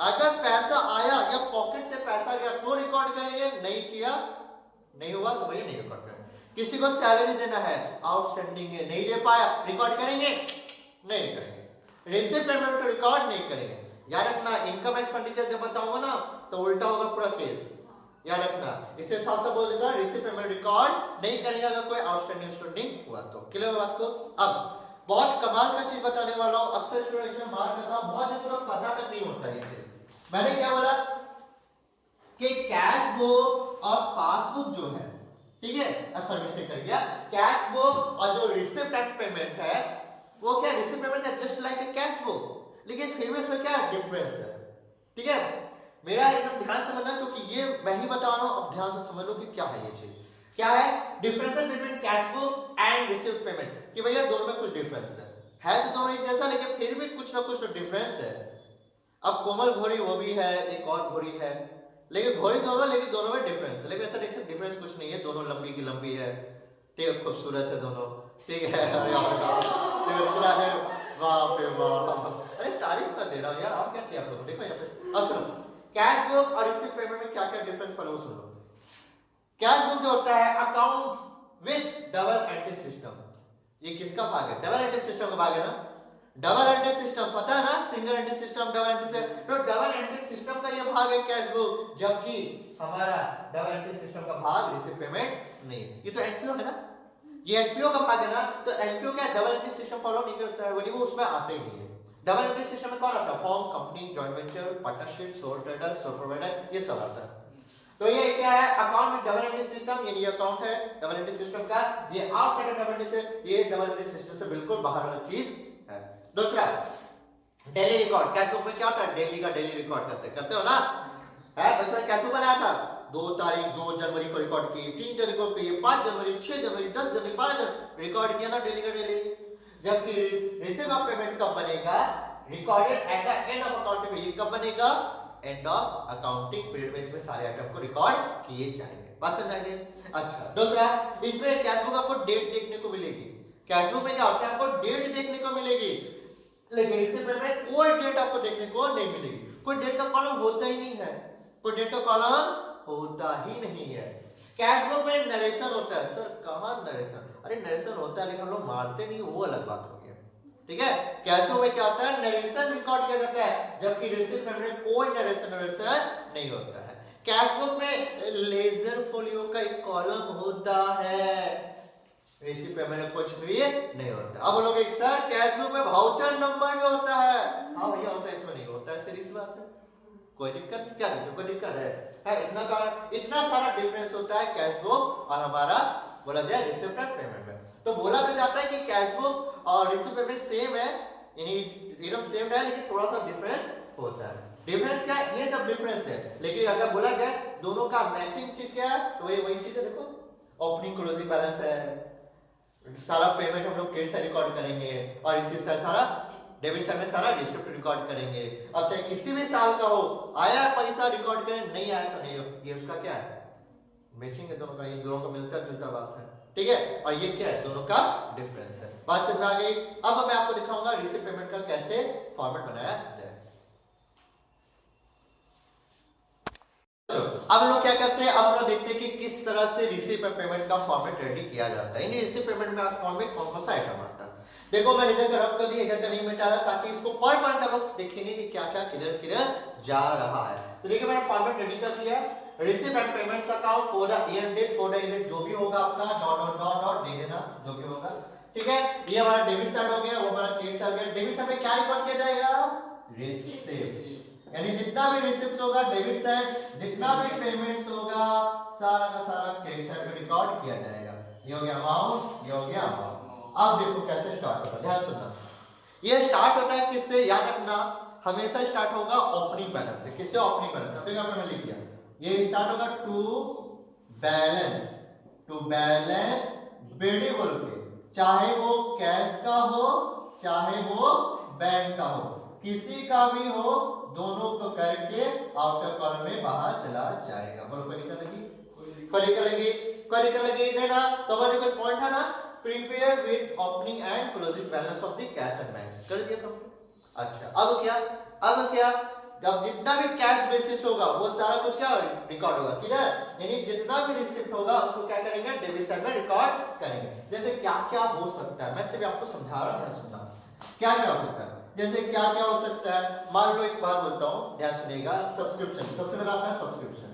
अगर पैसा आया या पॉकेट से पैसा गया तो रिकॉर्ड करेंगे, नहीं किया नहीं हुआ तो भैया नहीं रिकॉर्ड करेंगे। किसी को सैलरी देना है, आउटस्टैंडिंग है, नहीं दे पाया, रिकॉर्ड करेंगे नहीं करेंगे। रिसिप्ट पेमेंट को रिकॉर्ड नहीं करेंगे, याद रखना। इनकम एक्सपेंडिचर जब बताऊंगा ना तो उल्टा होगा पूरा केस, याद रखना। इसे हिसाब से बोल देगा रिसिप्ट पेमेंट रिकॉर्ड नहीं करेंगे अगर कोई आउटस्टैंडिंग हुआ तो। क्लियर बात को। अब बहुत कमाल का चीज बताने वाला हूं, अक्सर स्टूडेंट इसमें मार करता हूं, बहुत जगह तो पता तक नहीं होता ये चीज। मैंने क्या बोला कि कैश बुक और पासबुक जो है, ठीक है, सॉरी मिस्टेक कर गया, कैश बुक और जो रिसिप्ट एंड पेमेंट है वो क्या, रिसिप्ट पेमेंट है just like a cash book, लेकिन फेमस में क्या डिफरेंस है, ठीक है। मेरा एकदम ध्यान से समझना क्योंकि ये मैं ही बता रहा हूं, अब ध्यान से समझ लो कि क्या है ये चीज, क्या है differences between cash book and receipt payment, कि भैया दोनों में कुछ डिफरेंस है तो दोनों एक जैसा लेकिन फिर भी कुछ ना कुछ तो डिफरेंस है। अब कोमल घोड़ी वो भी है, एक और घोड़ी है, लेकिन घोड़ी दोनों, लेकिन दोनों में डिफरेंस है, लेकिन ऐसा देखिए डिफरेंस कुछ नहीं है, दोनों लंबी की लंबी है, ठीक है, खूबसूरत है दोनों, ठीक है, वाह पे वाह, अरे तारीफ कर दे रहा हूँ यार, और क्या चाहिए आप लोगों को। देखो यहाँ पे अब सुनो, कैश बुक और रिसिप्ट पेमेंट में क्या क्या डिफरेंस पहले वो सुनो। कैश बुक जो होता है account with double entry system, ये किसका भाग है, डबल एंट्री सिस्टम का भाग है ना। डबल एंट्री सिस्टम पता है ना, single entry system double entry से, तो डबल एंट्री सिस्टम का ये भाग है कैश बुक, जबकि हमारा डबल एंट्री सिस्टम का भाग रिसिप्ट पेमेंट नहीं है। ये तो एनपीओ है ना, ये एनपीओ का भाग है ना, तो एनपीओ क्या डबल एंट्री सिस्टम फॉलो नहीं करता है, वो उसमें आते ही नहीं है। डबल एंट्री सिस्टम में कौन आता है, firm, company, joint venture, partnership, sole trader, sole provider, ये सब आता है। तो ये क्या है, अकाउंट में डबल एंट्री सिस्टम, यानी ये अकाउंट है डबल एंट्री सिस्टम का, ये आउटसाइड डबल एंट्री से, ये डबल एंट्री सिस्टम से बिल्कुल बाहर वाला चीज है। दूसरा डेली रिकॉर्ड, कैश बुक में क्या होता है, डेली का डेली रिकॉर्ड करते हो ना, है बस में कैसे बनाया था, 2 तारीख 2 जनवरी को रिकॉर्ड की, 3 जनवरी को की, 5 जनवरी, 6 जनवरी, 10 जनवरी, 12 जनवरी रिकॉर्ड किया ना डेली का डेली। जबकि रिसीव ऑफ पेमेंट कब बनेगा, recorded at the end of accounting period, कब बनेगा, एंड ऑफ अकाउंटिंग पीरियड में इसमें सारे आइटम को रिकॉर्ड किए जाएंगे, बात समझ आएंगे। अच्छा दूसरा, इसमें कैश बुक आपको डेट देखने को मिलेगी, कैश बुक में क्या होता है आपको डेट देखने को मिलेगी, लेकिन रिसीप्ट पेमेंट कोई डेट आपको देखने को नहीं मिलेगी, कोई डेट का कॉलम होता ही नहीं है, कोई डेट का कॉलम होता ही नहीं है। कैश बुक में नरेशन होता है, सर कहां नरेशन, अरे नरेशन होता है लेकिन हम लोग मारते नहीं, वो अलग बात हो गया, ठीक है। कैश बुक में क्या होता है, नरेशन रिकॉर्ड किया जाता है, जबकि रिसीप्ट पेमेंट में कोई नरेशन नहीं होता है। कैश बुक में लेजर फोलियो का एक कॉलम होता है, रिसीप्ट पेमेंट में कुछ भी नहीं होता। अब लोग एक सर कैश बुक में वाउचर नंबर भी होता है, हाँ भैया होता है, इसमें नहीं होता है, सीरीज बात है, कोई दिक्कत नहीं, क्या कोई दिक्कत है इतना सारा डिफरेंस होता है कैश बुक और हमारा बोला जाए रिसीप्ट पेमेंट में। तो बोला भी जाता है कि कैश बुक और रिसीप्ट पेमेंट सेम है, यानी एकदम सेम है, लेकिन थोड़ा सा डिफरेंस होता है। डिफरेंस क्या है, ये सब डिफरेंस है, लेकिन अगर बोला जाए दोनों का मैचिंग चीज क्या है, तो ये वही चीज है, देखो ओपनिंग क्लोजिंग बैलेंस है, सारा पेमेंट हम लोग क्रेडिट साइड रिकॉर्ड करेंगे और रिसीप्ट साइड सारा डेबिट साइड में सारा रिसिप्ट रिकॉर्ड करेंगे। अब चाहे किसी भी साल का हो, आया पैसा रिकॉर्ड करें, नहीं आया तो नहीं, ये उसका क्या है, मैचिंग है दोनों का, ये दोनों का मिलता जुलता बात है, ठीक है। और ये क्या है, दोनों का डिफरेंस है, बात समझ में आ गई। अब मैं आपको दिखाऊंगा रिसिप्ट पेमेंट का कैसे फॉर्मेट बनाया जाए। अब लोग क्या करते हैं, अब लोग देखते हैं कि किस तरह से रिसिप्ट पेमेंट का फॉर्मेट रेडी किया जाता है। इन रिसिप्ट पेमेंट में फॉर्मेट कौन कौन सा आइटम आता है, देखो मैं इधर रफ कर दिया, इधर का नहीं मिटा रहा, ताकि इसको पॉइंट पॉइंट तक देखेंगे कि क्या क्या किधर जा रहा है। तो देखिए मैंने फॉर्मेट रेडी कर दिया, receipt and payments account for the year date, for the year जो भी होगा आपका डॉट डॉट डॉट डॉट दे देना जो भी होगा, ठीक है। ये हमारा डेबिट साइड हो गया, वो हमारा क्रेडिट साइड हो गया। डेबिट साइड में क्या रिकॉर्ड किया जाएगा, रिसिप्ट, यानी जितना भी रिसिप्ट होगा डेबिट साइड, जितना भी पेमेंट्स होगा सारा का सारा क्रेडिट साइड में रिकॉर्ड किया जाएगा। ये हो गया अमाउंट, ये हो गया अमाउंट। अब देखो कैसे स्टार्ट होगा, ध्यान सुनना। ये स्टार्ट होता है किससे, याद रखना, हमेशा स्टार्ट होगा ओपनिंग बैलेंस से। किससे, ओपनिंग बैलेंस। अब देखो मैंने लिख दिया, ये स्टार्ट होगा टू बैलेंस बीडी बोल के, चाहे वो कैश का हो चाहे वो बैंक का हो, किसी का भी हो, दोनों को करके आउटर कॉलम में बाहर चला जाएगा। बोलो कोई लिखा लगी, कोई लिखा लगी नहीं ना। तो हमारे कुछ पॉइंट है ना, prepare with opening and closing balance of the cash and bank, कर दिया कंप्लीट। अच्छा अब क्या, जब जितना भी कैश बेसिस होगा वो सारा कुछ क्या रिकॉर्ड होगा, क्लियर। यानी जितना भी रिसिप्ट होगा उसको क्या करेंगे, डेबिट साइड में रिकॉर्ड करेंगे। जैसे क्या क्या हो सकता है, मैं सिर्फ आपको समझा रहा हूं, ध्यान सुनना, क्या क्या हो सकता है। जैसे क्या क्या हो सकता है, मान लो एक बार बोलता हूं, ध्यान सुनिएगा, सब्सक्रिप्शन। सबसे पहले आपका सब्सक्रिप्शन,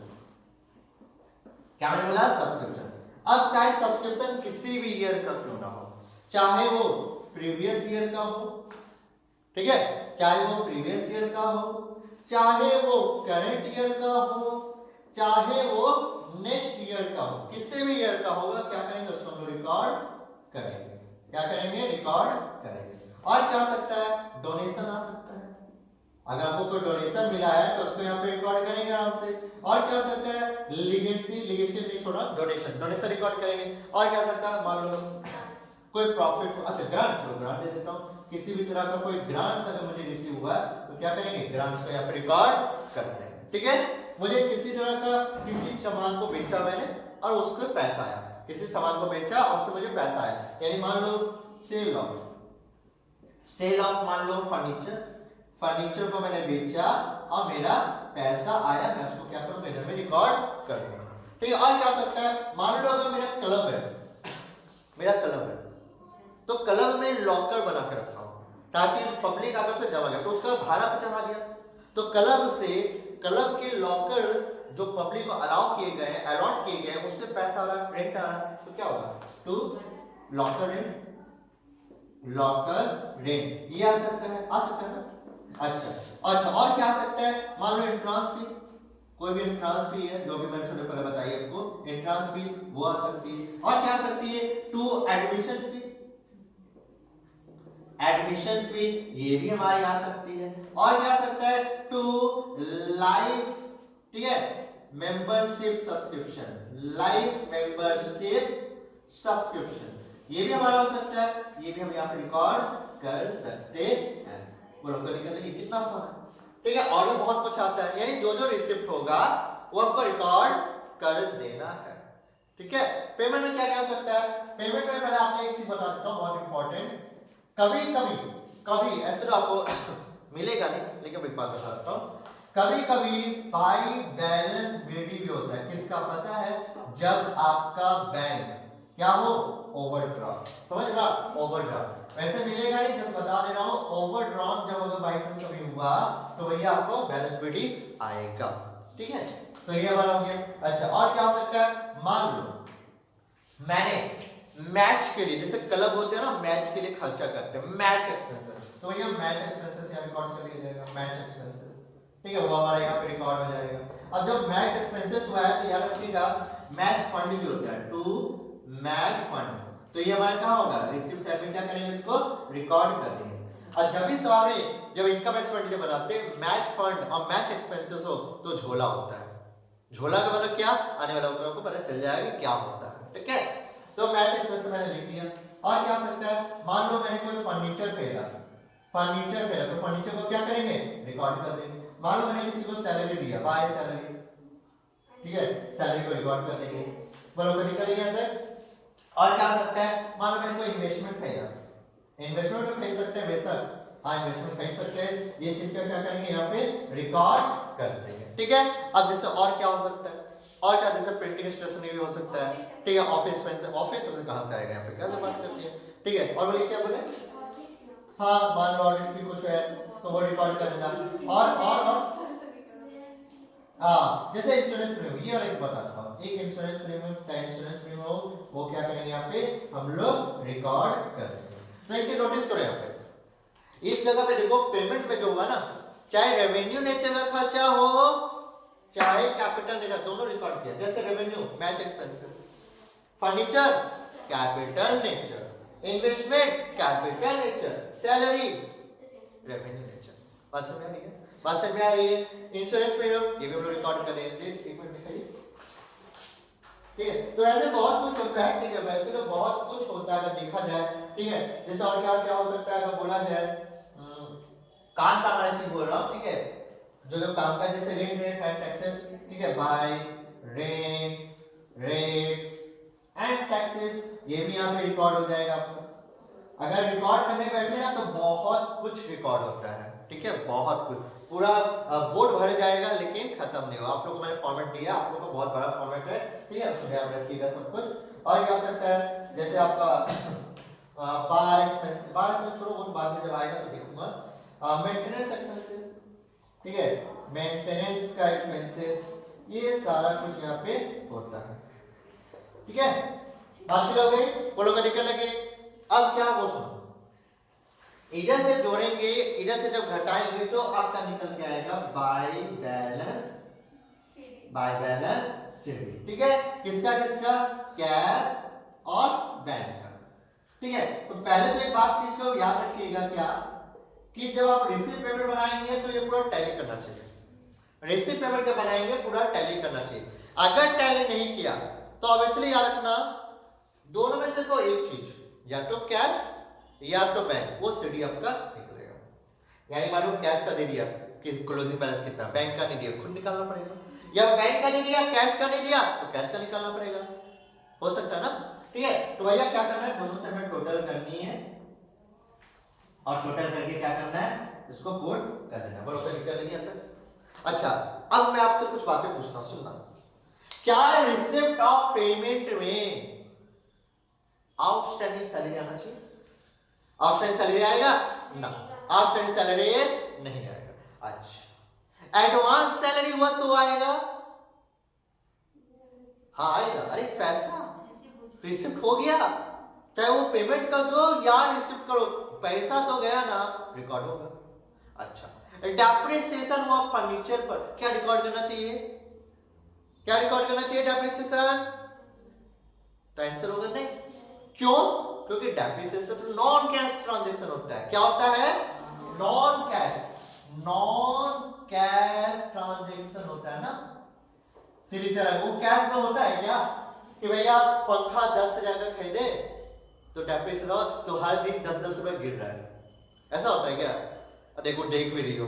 क्या मैंने बोला, सब्सक्रिप्शन। अब चाहे सब्सक्रिप्शन किसी भी ईयर का क्यों ना हो, चाहे वो प्रीवियस ईयर का हो, ठीक है, चाहे वो प्रीवियस ईयर का हो, चाहे वो करंट ईयर का हो, चाहे वो नेक्स्ट ईयर का हो, किसी भी ईयर का होगा, क्या करेंगे, उसको हम रिकॉर्ड करेंगे। क्या करेंगे, रिकॉर्ड करेंगे। और क्या हो सकता है, डोनेशन आ सकता है। अगर आपको कोई डोनेशन मिला है तो उसको यहाँ पे रिकॉर्ड करेंगे आराम से। और क्या हो सकता है, लिगेसी नहीं छोड़ा, डोनेशन रिकॉर्ड करेंगे। और क्या हो सकता है, मान लो कोई प्रॉफिट, अच्छा ग्रांट दे देता हूँ, किसी भी तरह का कोई ग्रांट्स अगर मुझे रिसीव हुआ तो क्या करेंगे, ग्रांट्स को यहाँ पे रिकॉर्ड करते हैं, ठीक है। मुझे किसी तरह का किसी सामान को बेचा मैंने और उसको पैसा आया, किसी सामान को बेचा और उससे मुझे पैसा आया, यानी मान लो सेल ऑफ मान लो फर्नीचर को मैंने बेचा और मेरा पैसा आया, मैं उसको क्या करूँ, लेजर में रिकॉर्ड कर दूंगा, ठीक है। और क्या हो सकता है, मान लो अगर मेरा क्लब है तो क्लब में लॉकर बना के रखा हूं ताकि पब्लिक आकर से जमा करे, तो उसका भाड़ा पे चढ़ा दिया, तो क्लब के लॉकर जो पब्लिक को अलॉट किए गए उससे पैसा आ रहा, रेंट आ रहा, तो क्या होगा, टू लॉकर रेंट, ये आ सकता है ना। अच्छा और क्या आ सकता है, मान लो एंट्रेंस फी, कोई भी एंट्रेंस फी है, जो भी मैंने छोटे पहले बताई आपको, एंट्रेंस फी वो आ सकती है। और क्या आ सकती है, टू एडमिशन फी, ये भी हमारी आ सकती है। और क्या आ सकता है, टू लाइफ, ठीक है, मेंबरशिप सब्सक्रिप्शन, ये भी हमारा हो सकता है, ये भी हम यहाँ पे रिकॉर्ड कर सकते हैं। बोलो करिए, कितना आसान है, ठीक है। और भी बहुत कुछ आता है, यानी जो रिसिप्ट होगा वो आपको रिकॉर्ड कर देना है, ठीक है। पेमेंट में क्या क्या हो सकता है, पेमेंट में पहले आपको एक चीज बता देता हूँ, बहुत इंपॉर्टेंट, कभी ऐसे तो आपको मिलेगा नहीं, लेकिन एक बात बता देता हूँ, कभी बाई बैलेंस बीडी भी होता है, किसका पता है, जब आपका बैंक क्या हो, ओवरड्राफ्ट, समझ रहा, ओवरड्राफ्ट वैसे मिलेगा नहीं, जस्ट बता दे रहा हूँ, ओवरड्राफ्ट जब अगर बाई चांस कभी हुआ तो भैया आपको बैलेंस बीडी आएगा, ठीक है। तो ये हमारा हो गया। अच्छा और क्या हो सकता है, मान लो मैंने मैच के लिए, जैसे क्लब होते हैं ना, मैच के लिए खर्चा करते हैं, मैच एक्सपेंसेस, तो ये मैच एक्सपेंसेस यहाँ रिकॉर्ड कर लिया जाएगा, मैच एक्सपेंसेस, ठीक है, वो हमारे यहाँ पे रिकॉर्ड हो जाएगा। अब जब मैच एक्सपेंसेस हुआ है तो याद रखिएगा मैच फंड भी होता है, टू मैच फंड, तो ये हमारा कहाँ होगा, रिसीव साइड में क्या करेंगे, इसको रिकॉर्ड कर देंगे। और जब भी सवाल में जब इनकम एक्सपेंडिचर बनाते हैं मैच फंड और मैच एक्सपेंसेस हो तो झोला होता है, झोला का मतलब क्या, आने वाले लोगों को पता चल जाएगा क्या होता है, ठीक है। तो मैच एक्सपेंसेस मैंने लिख दिया। और क्या हो सकता है, मान लो मैंने कोई फर्नीचर खरीदा तो फर्नीचर को क्या करेंगे, रिकॉर्ड कर देंगे। मान लो मैंने किसी को सैलरी दिया, बाय सैलरी, ठीक है, सैलरी को रिकॉर्ड कर देंगे, बराबर निकलेगा यहाँ पे। और क्या हो सकता है, मान लो मैंने कोई इन्वेस्टमेंट खरीदा, इन्वेस्टमेंट तो खरीद सकते हैं बेशक, हाँ इन्वेस्टमेंट खरीद सकते हैं, ये चीज का क्या करेंगे, यहाँ पे रिकॉर्ड कर देंगे, ठीक है। अब जैसे और क्या हो सकता है, और क्या, जैसे प्रिंटिंग स्टेशनरी भी हो सकता है, ठीक है, ऑफिस में कहां से आएगा, यहाँ पे क्या बात करती है, ठीक है। और बोलिए क्या बोले, हाँ मान लो ऑडिट फी कुछ है तो वो रिकॉर्ड कर देना। और हाँ जैसे इंश्योरेंस प्रीमियम, ये और एक बताता हूँ, एक इंश्योरेंस प्रीमियम, चाहे इंश्योरेंस प्रीमियम हो, वो क्या करेंगे, यहाँ पे हम लोग रिकॉर्ड कर देंगे। तो एक चीज नोटिस करो, यहाँ पे इस जगह पे देखो, पेमेंट में जो होगा ना, चाहे रेवेन्यू नेचर का खर्चा हो चाहे कैपिटल नेचर, दोनों रिकॉर्ड किया। जैसे revenue match expenses, furniture capital nature, investment capital nature, salary revenue nature. बात समझ में आ रही है? बात समझ में आ रही है? इंश्योरेंस प्रीमियम ये भी हम लोग रिकॉर्ड कर लेंगे। एक मिनट दिखाइए, ठीक है। तो ऐसे बहुत कुछ होता है, ठीक है। वैसे तो बहुत कुछ होता है अगर देखा जाए, ठीक है। जैसे और क्या क्या हो सकता है अगर बोला जाए, काम का मैं चीज बोल रहा हूँ, ठीक है। जो जो काम का जैसे रेंट रेट एंड टैक्सेस, ठीक है। Bye rent rates and taxes ये भी यहाँ पे रिकॉर्ड हो जाएगा आपका। अगर रिकॉर्ड करने बैठे ना तो बहुत कुछ रिकॉर्ड होता है, ठीक है। बहुत कुछ, पूरा बोर्ड भर जाएगा लेकिन खत्म नहीं होगा। आप लोगों को मैंने फॉर्मेट दिया, आप लोगों को बहुत बड़ा फॉर्मेट है, ठीक है। उसमें ध्यान रखिएगा सब कुछ। और क्या हो सकता है जैसे आपका बार एक्सपेंस छोड़ो, वो बाद में जब आएगा तो देखूंगा। मेंटेनेंस एक्सपेंसेस, ठीक है। मेंटेनेंस का एक्सपेंसेस ये सारा कुछ यहाँ पे होता है, ठीक है। बात क्लियर हो गई? बोलो का निकल लगे। अब क्या वो सुनो, इधर से जोड़ेंगे, इधर से जब घटाएंगे तो आपका निकल के आएगा बाय बैलेंस सीडी, ठीक है। किसका किसका? कैश और बैंक का, ठीक है। तो पहले तो एक बात चीज को याद रखिएगा क्या, कि जब आप रिसीव पेमेंट बनाएंगे तो ये पूरा टैली करना चाहिए। रिसीव पेमेंट का बनाएंगे पूरा टैली करना चाहिए। अगर टैली नहीं किया तो ऑब्वियसली याद रखना दोनों में से कोई एक चीज, या तो कैश या तो बैंक, वो सीडी आपका निकलेगा। यानी मालूम कैश का दे दिया कि क्लोजिंग बैलेंस कितना, बैंक का नहीं दिया, खुद निकालना पड़ेगा। या बैंक का नहीं दिया, कैश का नहीं दिया तो कैश का निकालना पड़ेगा। हो सकता है ना, ठीक है। तो भैया क्या करना है, दोनों से हमें टोटल करनी है और टोटल करके क्या करना है, इसको गुड कर देना। बोलो कर लेंगे आपका। अच्छा, अब मैं आपसे कुछ बातें पूछता हूं, सुनना। क्या रिसिप्ट ऑफ पेमेंट में आउटस्टैंडिंग सैलरी आना चाहिए? आउटस्टैंडिंग सैलरी आएगा ना, आउटस्टैंडिंग सैलरी नहीं आएगा। अच्छा, एडवांस सैलरी हुआ तो आएगा, हाँ आएगा। अरे पैसा रिसिप्ट हो गया, चाहे वो पेमेंट कर दो या रिसिप्ट करो, पैसा तो गया ना, रिकॉर्ड होगा। अच्छा, डेप्रिसिएशन हुआ फर्नीचर पर, क्या रिकॉर्ड करना चाहिए? क्या रिकॉर्ड करना चाहिए? डेप्रिसिएशन। तो आंसर होगा नहीं। क्यों? क्योंकि डेप्रिसिएशन तो नॉन कैश ट्रांजैक्शन होता है। क्या होता है? नॉन कैश ट्रांजैक्शन होता है ना। सीरीज से वो कैश में होता है क्या, कि भैया पंखा 10,000 का खरीदे तो डेप्रिसिएशन तो हर दिन 10-10 रुपए गिर रहा है, ऐसा होता है क्या? देखो देख भी रही हो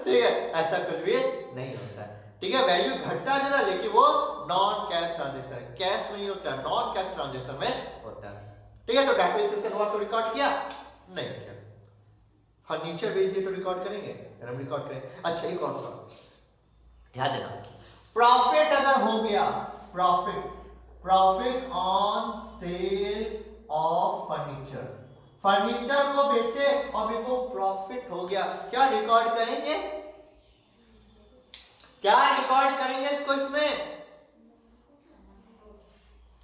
ठीक है, ऐसा कुछ भी नहीं होता है, ठीक है। वैल्यू घटता है ना, लेकिन वो नॉन कैश ट्रांजैक्शन, कैश में नहीं होता है, नॉन कैश ट्रांजैक्शन में होता है, ठीक है। तो डेप्रिसिएशन हुआ तो रिकॉर्ड किया नहीं किया। फर्नीचर बेच दिए तो रिकॉर्ड करेंगे, हम रिकॉर्ड करेंगे। अच्छा, एक और सवाल ध्यान देना, प्रॉफिट अगर हो गया, profit on sale of furniture को बेचे और मेरे को प्रॉफिट हो गया, क्या रिकॉर्ड करेंगे? क्या रिकॉर्ड करेंगे इसको? इसमें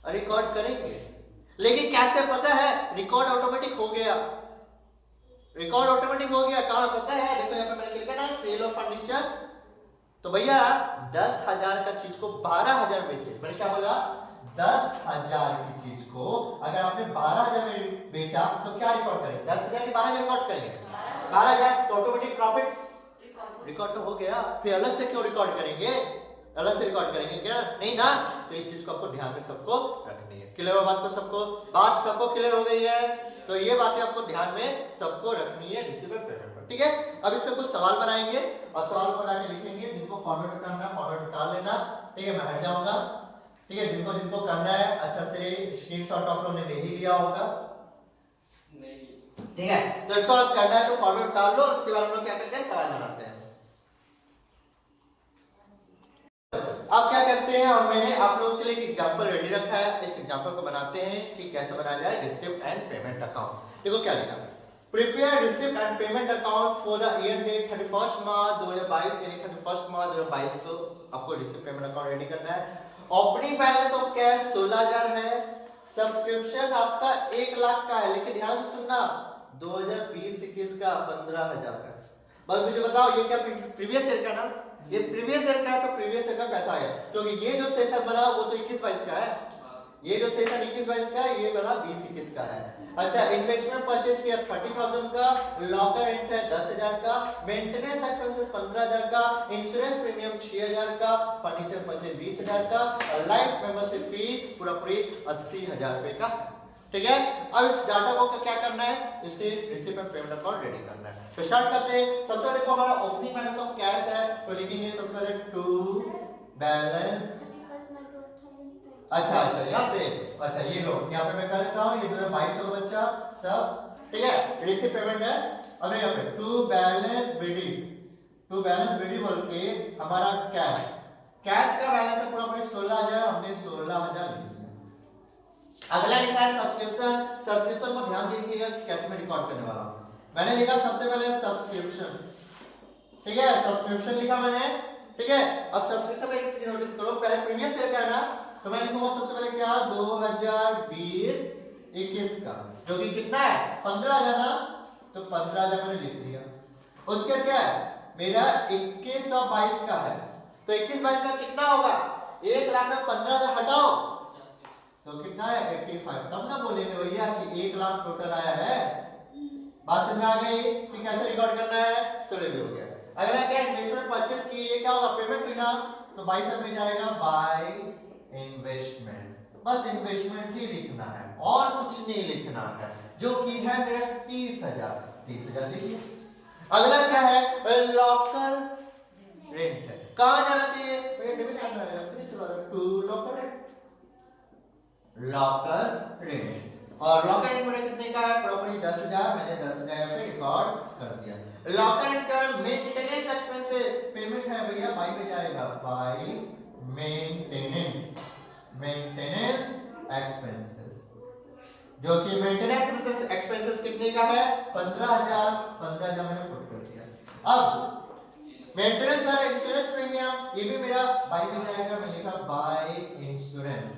रिकॉर्ड करेंगे, लेकिन कैसे पता है? रिकॉर्ड ऑटोमेटिक हो गया, रिकॉर्ड ऑटोमेटिक हो गया। कहां पता है? देखो यहां पे मैंने लिखा ना, सेल ऑफ फर्नीचर। तो भैया 10,000 का चीज को 12,000 बेचे, मैंने क्या बोला? 10,000 की चीज को अगर आपने 12,000 में बेचा तो क्या रिकॉर्ड करेंगे? 10,000 की 12,000 रिकॉर्ड करेंगे, 12,000 तो ऑटोमेटिक प्रॉफिट रिकॉर्ड तो हो गया। फिर अलग से क्यों रिकॉर्ड करेंगे? अलग से रिकॉर्ड करेंगे क्या? नहीं ना। तो इस चीज को आपको ध्यान में सबको रखनी है। क्लियर हो बात? तो सबको बात सबको क्लियर हो गई है? तो ये बातें आपको ध्यान में सबको रखनी है रिसीवर पेमेंट पर, ठीक है। अब इसमें कुछ सवाल बनाएंगे और सवाल बना के लिखेंगे, जिनको फॉर्मेट करना है फॉर्मेट डाल लेना, ठीक है। मैं हट जाऊंगा, ठीक है। जिनको जिनको करना है अच्छा से स्क्रीनशॉट आप लोगों ने ले ही लिया होगा, नहीं, ठीक है। तो इसको आप करना है तो फॉर्मेट डाल लो, उसके बाद हम लोग क्या करते हैं? सवाल बनाते हैं। अब क्या करते हैं, और मैंने आप लोगों के लिए एक एग्जांपल रेडी रखा है, इस एग्जांपल को बनाते हैं कि कैसे बनाया जाए रिसिप्ट एंड पेमेंट अकाउंट। देखो क्या लिखा है, prepare receipt and payment account for the year date 31 March 2022, यानी 31 मार्च 2022 को आपको रिसिप्ट पेमेंट अकाउंट रेडी करना है। ओपनिंग बैलेंस ऑफ कैश 16,000 है, सब्सक्रिप्शन आपका 1 लाख का है, लेकिन ध्यान से सुनना 2020-21 का 15,000 का। बस मुझे बताओ ये क्या प्रीवियस ईयर का ना? ये प्रीवियस ईयर का है, तो प्रीवियस ईयर का पैसा आया, क्योंकि ये जो सेशन बना वो तो 21-22 का है, ये जो सेशन 21-22 का है, ये वाला 20-21 का है। अच्छा, इन्वेस्टमेंट परचेज किया 30,000 का, लॉकर रेंट है 10,000 का, मेंटेनेंस एक्सपेंसेस 15,000 का, इंश्योरेंस प्रीमियम 6,000 का, फर्नीचर परचेज 20,000 का और लाइफ मेंबरशिप फी पूरा पूरी 80,000 रुपए का। ठीक है, अब इस डाटा को क्या करना है, इसे रिसिपेंट पेमेंट अकाउंट रेडी करना है। तो स्टार्ट करते हैं। सबसे पहले को हमारा ओपनिंग बैलेंस ऑफ कैश है, तो लिखेंगे सबसे पहले टू बैलेंस। अच्छा यहाँ पे, अच्छा ये लो, यहाँ पे मैं कर देता हूँ, ये 2200 का बच्चा सब ठीक है, रिसिप पेमेंट है। अब यहाँ पे to balance BD, to balance BD बोल के हमारा कैश, कैश का बैलेंस है पूरा पूरी 16,000, हमने 16,000 लिख दिया। अगला लिखा है सब्सक्रिप्शन, सब्सक्रिप्शन को ध्यान दीजिएगा कैसे मैं रिकॉर्ड करने वाला हूँ। मैंने लिखा सबसे पहले सब्सक्रिप्शन, ठीक है, सब्सक्रिप्शन लिखा मैंने, ठीक है। अब सब्सक्रिप्शन में एक चीज नोटिस करो, पहले प्रीवियस ईयर का है ना, तो मैं लिखूंगा सबसे पहले क्या 2020-21 का, जो कि कितना है 15,000 ना, तो 15,000 मैंने लिख दिया। उसके क्या है मेरा 21 और 22 का है, तो 21-22 का कितना होगा, 1 लाख में 15,000 हटाओ तो कितना है 85। तब ना बोलेंगे भैया कि 1 लाख टोटल आया है। बात समझ में आ गई कि कैसे रिकॉर्ड करना है, चलो ये हो गया। अगला क्या इन्वेस्टमेंट परचेज की, ये क्या होगा पेमेंट बिना, तो 22 में जाएगा बाय इन्वेस्टमेंट, बस इन्वेस्टमेंट ही लिखना है और कुछ नहीं लिखना है, जो कि है मेरा 30,000, 30,000 लिखिए। अगला क्या है लॉकर रेंट, कहां जाना चाहिए, डेबिट करना है, to locker rent, locker rent. और लॉकर रेंट मेरा कितने का है, प्रॉपर्टी 10,000, मैंने 10,000 पे रिकॉर्ड कर दिया। लॉकर रेंट का मेंटेनेंस एक्सपेंसेस पेमेंट है भैया बाई में जाएगा, बाई मेंटेनेंस, मेंटेनेंस एक्सपेंसेस, जो कि मेंटेनेंस एक्सपेंसेस कितने का है 15,000, 15,000 मैंने पुट कर दिया। अब मेंटेनेंस और इंश्योरेंस प्रीमियम, ये भी मेरा बाई में जाएगा, मैं लिखा by insurance,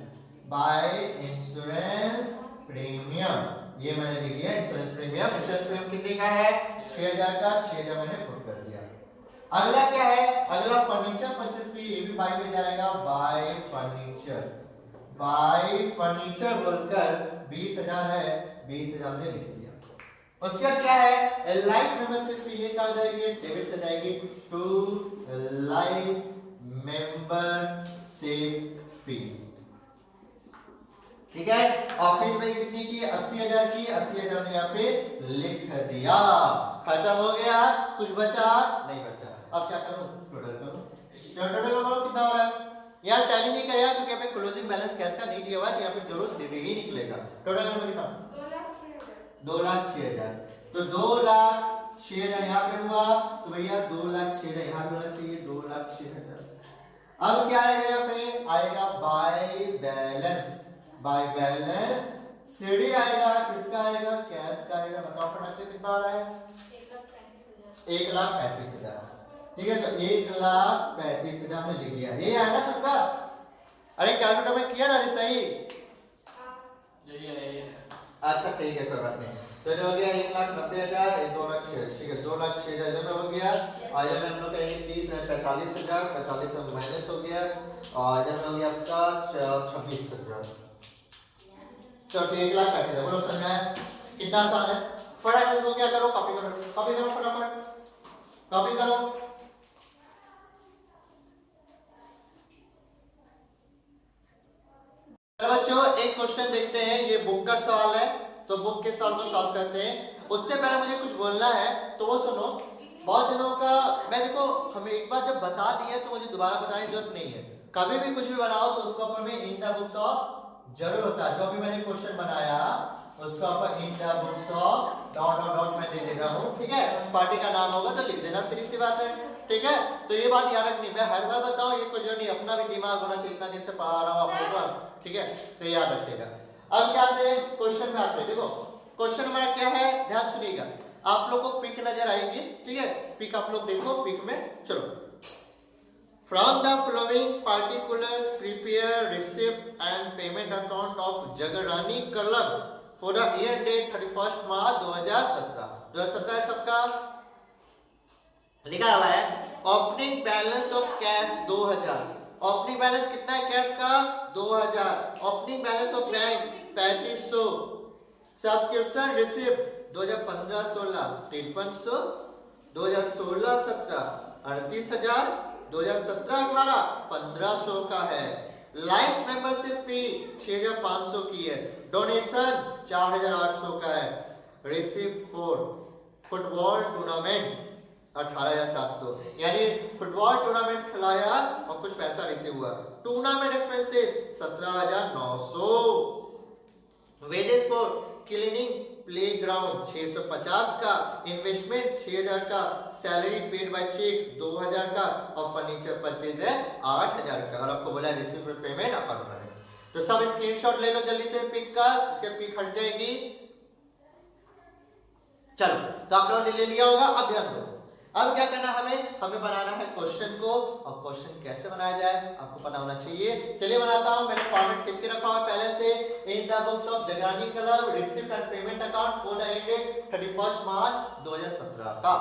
by insurance premium, ये मैंने लिख दिया इंश्योरेंस प्रीमियम। इंश्योरेंस प्रीमियम कितने का है 6,000 का, 6,000 मैंने पुट कर दिया। अगला क्या है, अगला फर्नीचर परचेज की, ये भी बाय में जाएगा, बाय फर्नीचर, बाय फर्नीचर बोलकर 20,000 है, 20,000 ने लिख दिया। उसका क्या है लाइफ मेंबरशिप फी, ये क्या हो जाएगी डेबिट से जाएगी टू लाइफ मेंबरशिप फीस, ठीक है। ऑफिस में कितनी की 80,000 की, 80,000 ने यहाँ पे लिख दिया, खत्म हो गया, कुछ बचा नहीं बचा। अब क्या करूं, टोटल करूं, टोटल करो कितना हो रहा है, यार टैली नहीं करेगा क्योंकि यहाँ पे क्लोजिंग बैलेंस कैश का नहीं दिया हुआ है, यहाँ पे जरूर सीधे ही निकलेगा। टोटल नंबर कितना 2,06,000, तो 2,06,000 यहाँ पे हुआ, तो भैया 2,06,000 यहाँ पे होना चाहिए, 2,06,000। अब क्या आएगा यहाँ पे आएगा by balance, bye balance CD आएगा, किसका आएगा कैश का आएगा, बताओ फटाक से कितना आ रहा है 1,35,000, ठीक है। तो 1,35,000 में लिख दिया, ये है ना सबका, अरे कैलकुलेटर में किया ना रे सही, अच्छा ठीक है कोई बात नहीं। तो जो हो गया 1,90,000, 2,06,000, ठीक है 2,06,000 में हो गया। और जब हम लोग 30 में 45,000, 45 में माइनस हो गया, और जब हो गया आपका 26,000, तो 1,35,000 बोलो समझ में कितना आसान है। फटाफट इसको क्या करो, कॉपी करो, कॉपी करो फटाफट, कॉपी करो। बच्चों एक क्वेश्चन देखते हैं, ये बुक का सवाल है, तो बुक के सवाल को सॉल्व करते हैं। उससे पहले मुझे कुछ बोलना है, तो वो सुनो। बहुत दिनों का मैं देखो, हमें एक बार जब बता दिया तो मुझे दोबारा बताने की जरूरत नहीं है। कभी भी कुछ भी बनाओ तो उसका ऊपर में इन द बुक्स ऑफ जरूर होता है। जो भी मैंने क्वेश्चन बनाया उसका ऊपर in the books of dot dot dot मैं दे देता हूँ, ठीक है। पार्टी का नाम होगा तो लिख देना, सीधी सी बात है, ठीक है। तो ये बात याद रखनी, मैं हर बार बताऊं ये कुछ जो नहीं, अपना भी दिमाग होना चाहिए, इतना दिन से पढ़ा रहा हूँ आप लोगों को, ठीक है। तो याद रखिएगा। अब क्या आते हैं क्वेश्चन में आते हैं, देखो क्वेश्चन हमारा क्या है, ध्यान सुनिएगा। आप लोग को पिक नजर आएगी, ठीक है, पिक आप लोग देखो, पिक में चलो। From the following particulars, prepare receipt and payment account of Jagarani Club for the year date 31st March 2017। 2017 है सबका, लिखा हुआ है। Opening balance of cash 2,000, opening balance कितना है कैश का 2000, opening balance of bank 3500, subscription receive 2015-16 5300, 2016-17 38,000, 2017-18 1500 का है, लाइफ मेंबरशिप फी 6500 की है, डोनेशन 4800 का है, रिसीव फॉर फुटबॉल टूर्नामेंट 18,700, यानी फुटबॉल टूर्नामेंट खिलाया और कुछ पैसा रिसीव हुआ, tournament expenses 17,900, wages for cleaning playground 650 का, इन्वेस्टमेंट 6000 का, सैलरी पेड बाय चेक 2000 का और फर्नीचर परचेज है 8000 का, और आपको बोला रिसीव पेमेंट अकाउंट में। तो सब स्क्रीनशॉट ले लो जल्दी से पिक का, इसके पिक हट जाएगी। चलो तो आप लोगों ने ले लिया होगा, अब ध्यान दो, अब क्या करना हमें बनाना है क्वेश्चन को, और क्वेश्चन कैसे बनाया जाए आपको पता होना चाहिए। चलिए बनाता हूं, मैंने फॉर्मेट खींच के रखा हुआ पहले से, in the books of Jagrani club receipt and payment account for the ended 31 मार्च 2017 का,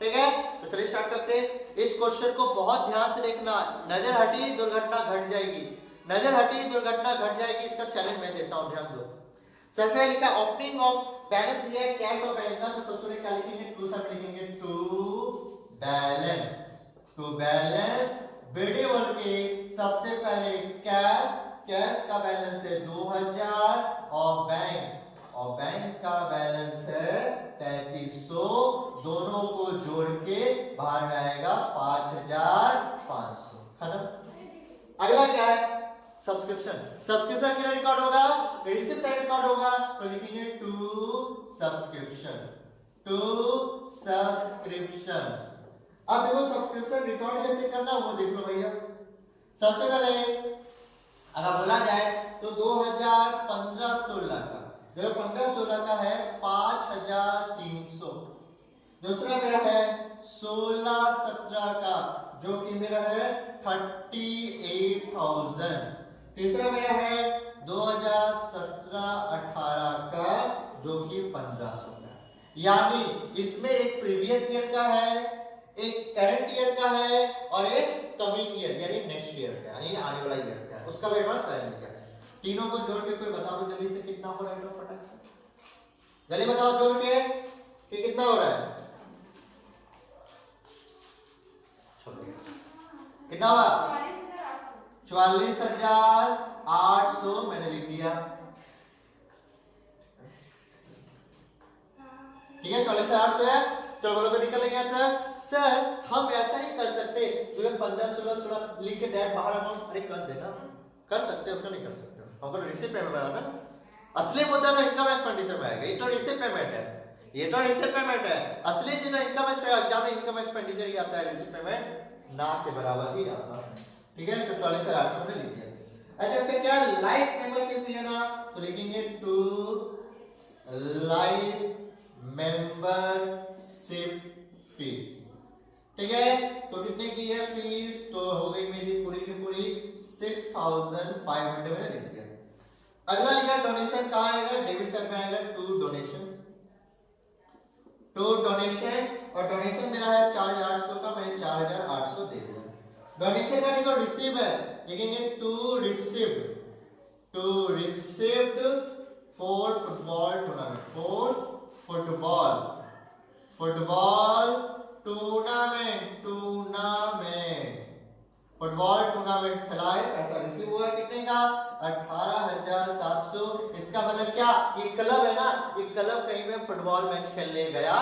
ठीक है। तो चलिए स्टार्ट करते हैं। इस क्वेश्चन को बहुत ध्यान से देखना, नजर हटी दुर्घटना घट जाएगी, नजर हटी दुर्घटना घट जाएगी, इसका चैलेंज मैं देता हूं, ध्यान दो। सबसे लिखा ओपनिंग ऑफ बैलेंस दिया है कैश ऑफ बैंक का, तो सबसे पहले क्या लिखेंगे टू, सब लिखेंगे टू बैलेंस बेटे बोल के सबसे पहले कैश का बैलेंस है 2000 और बैंक का बैलेंस है 3500, दोनों को जोड़ के बाहर में आएगा 5500, खत्म। अगला क्या है सब्सक्रिप्शन कितना रिकॉर्ड होगा, रिसीप्ट साइड रिकॉर्ड होगा, तो लिखेंगे टू सब्सक्रिप्शंस। अब देखो सब्सक्रिप्शन रिकॉर्ड कैसे करना वो देख लो भैया। सबसे पहले अगर बोला जाए तो 2015-16 का, 2015-16 का है 5300, दूसरा मेरा है 16-17 का जो कि मेरा है 38,000, तीसरा मेरा है 2017-18 का जो कि 1500 का, यानी इसमें एक प्रीवियस ईयर का है, एक करंट ईयर का है और एक कमिंग ईयर यानी नेक्स्ट ईयर का, यानी आने वाला ईयर का है, उसका भी एडवांस प्लानिंग का है। तीनों को जोड़ के कोई बता दो जल्दी से कितना हो रहा है, फटाक से जल्दी बताओ जोड़ के कि कितना हो रहा है, कितना हुआ 44,800 मैंने लिख दिया, ठीक है 44,800 है। चलो बोलो तो निकल गया था सर, हम ऐसा नहीं कर सकते 2015-16 लिख के डायरेक्ट बाहर अमाउंट अरे कर देना, कर सकते हो क्यों नहीं कर सकते हो, हमको रिसीव पेमेंट बनाना ना, असली मुद्दा तो इनकम एक्सपेंडिचर में आएगा, ये तो रिसीव पेमेंट है, ये तो रिसीव पेमेंट है, असली चीज इनकम एक्सपेंडिचर में इनकम एक्सपेंडिचर ही आता है, रिसीव पेमेंट ना के बराबर ही आता है, ठीक है। तो 44,800 में लिख दिया। अच्छा इसका क्या लाइफ मेंबरशिप फी है ना, तो लिखेंगे टू लाइफ मेंबरशिप फीस, ठीक है। तो कितने की है फीस, तो हो गई मेरी पूरी की पूरी 6,500 मैंने लिख दिया। अगला लिखा डोनेशन कहाँ आएगा, डेबिट साइड में आएगा टू डोनेशन, और डोनेशन मेरा है 4,800 का, मैंने 4,800 दे दिया। डोनेशन का देखो रिसीव है, लिखेंगे to received for football tournament, football tournament खिलाए, पैसा रिसीव हुआ कितने का 18,700। इसका मतलब क्या, ये क्लब है ना, ये क्लब कहीं में फुटबॉल मैच खेलने गया,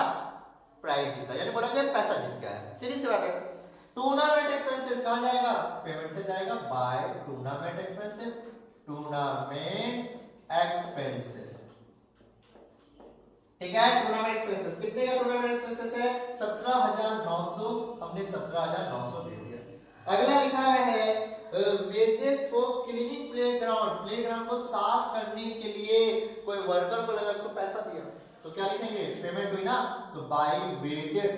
प्राइज जीता, यानी बोला जाए पैसा जीत गया है, सीधी सी बात है। टूर्नामेंट एक्सपेंसेस कहां जाएगा, पेमेंट से जाएगा बाय टूर्नामेंट एक्सपेंसेस, ठीक है। टूर्नामेंट एक्सपेंसेस कितने का टूर्नामेंट एक्सपेंसेस है 17,900, हमने 17,900 दे दिया। अगला लिखा है वेजेस फॉर क्लीनिंग प्लेग्राउंड को साफ करने के लिए कोई वर्कर को लगा उसको पैसा दिया, तो क्या लिखेंगे पेमेंट हुई ना, तो बाय वेजेस,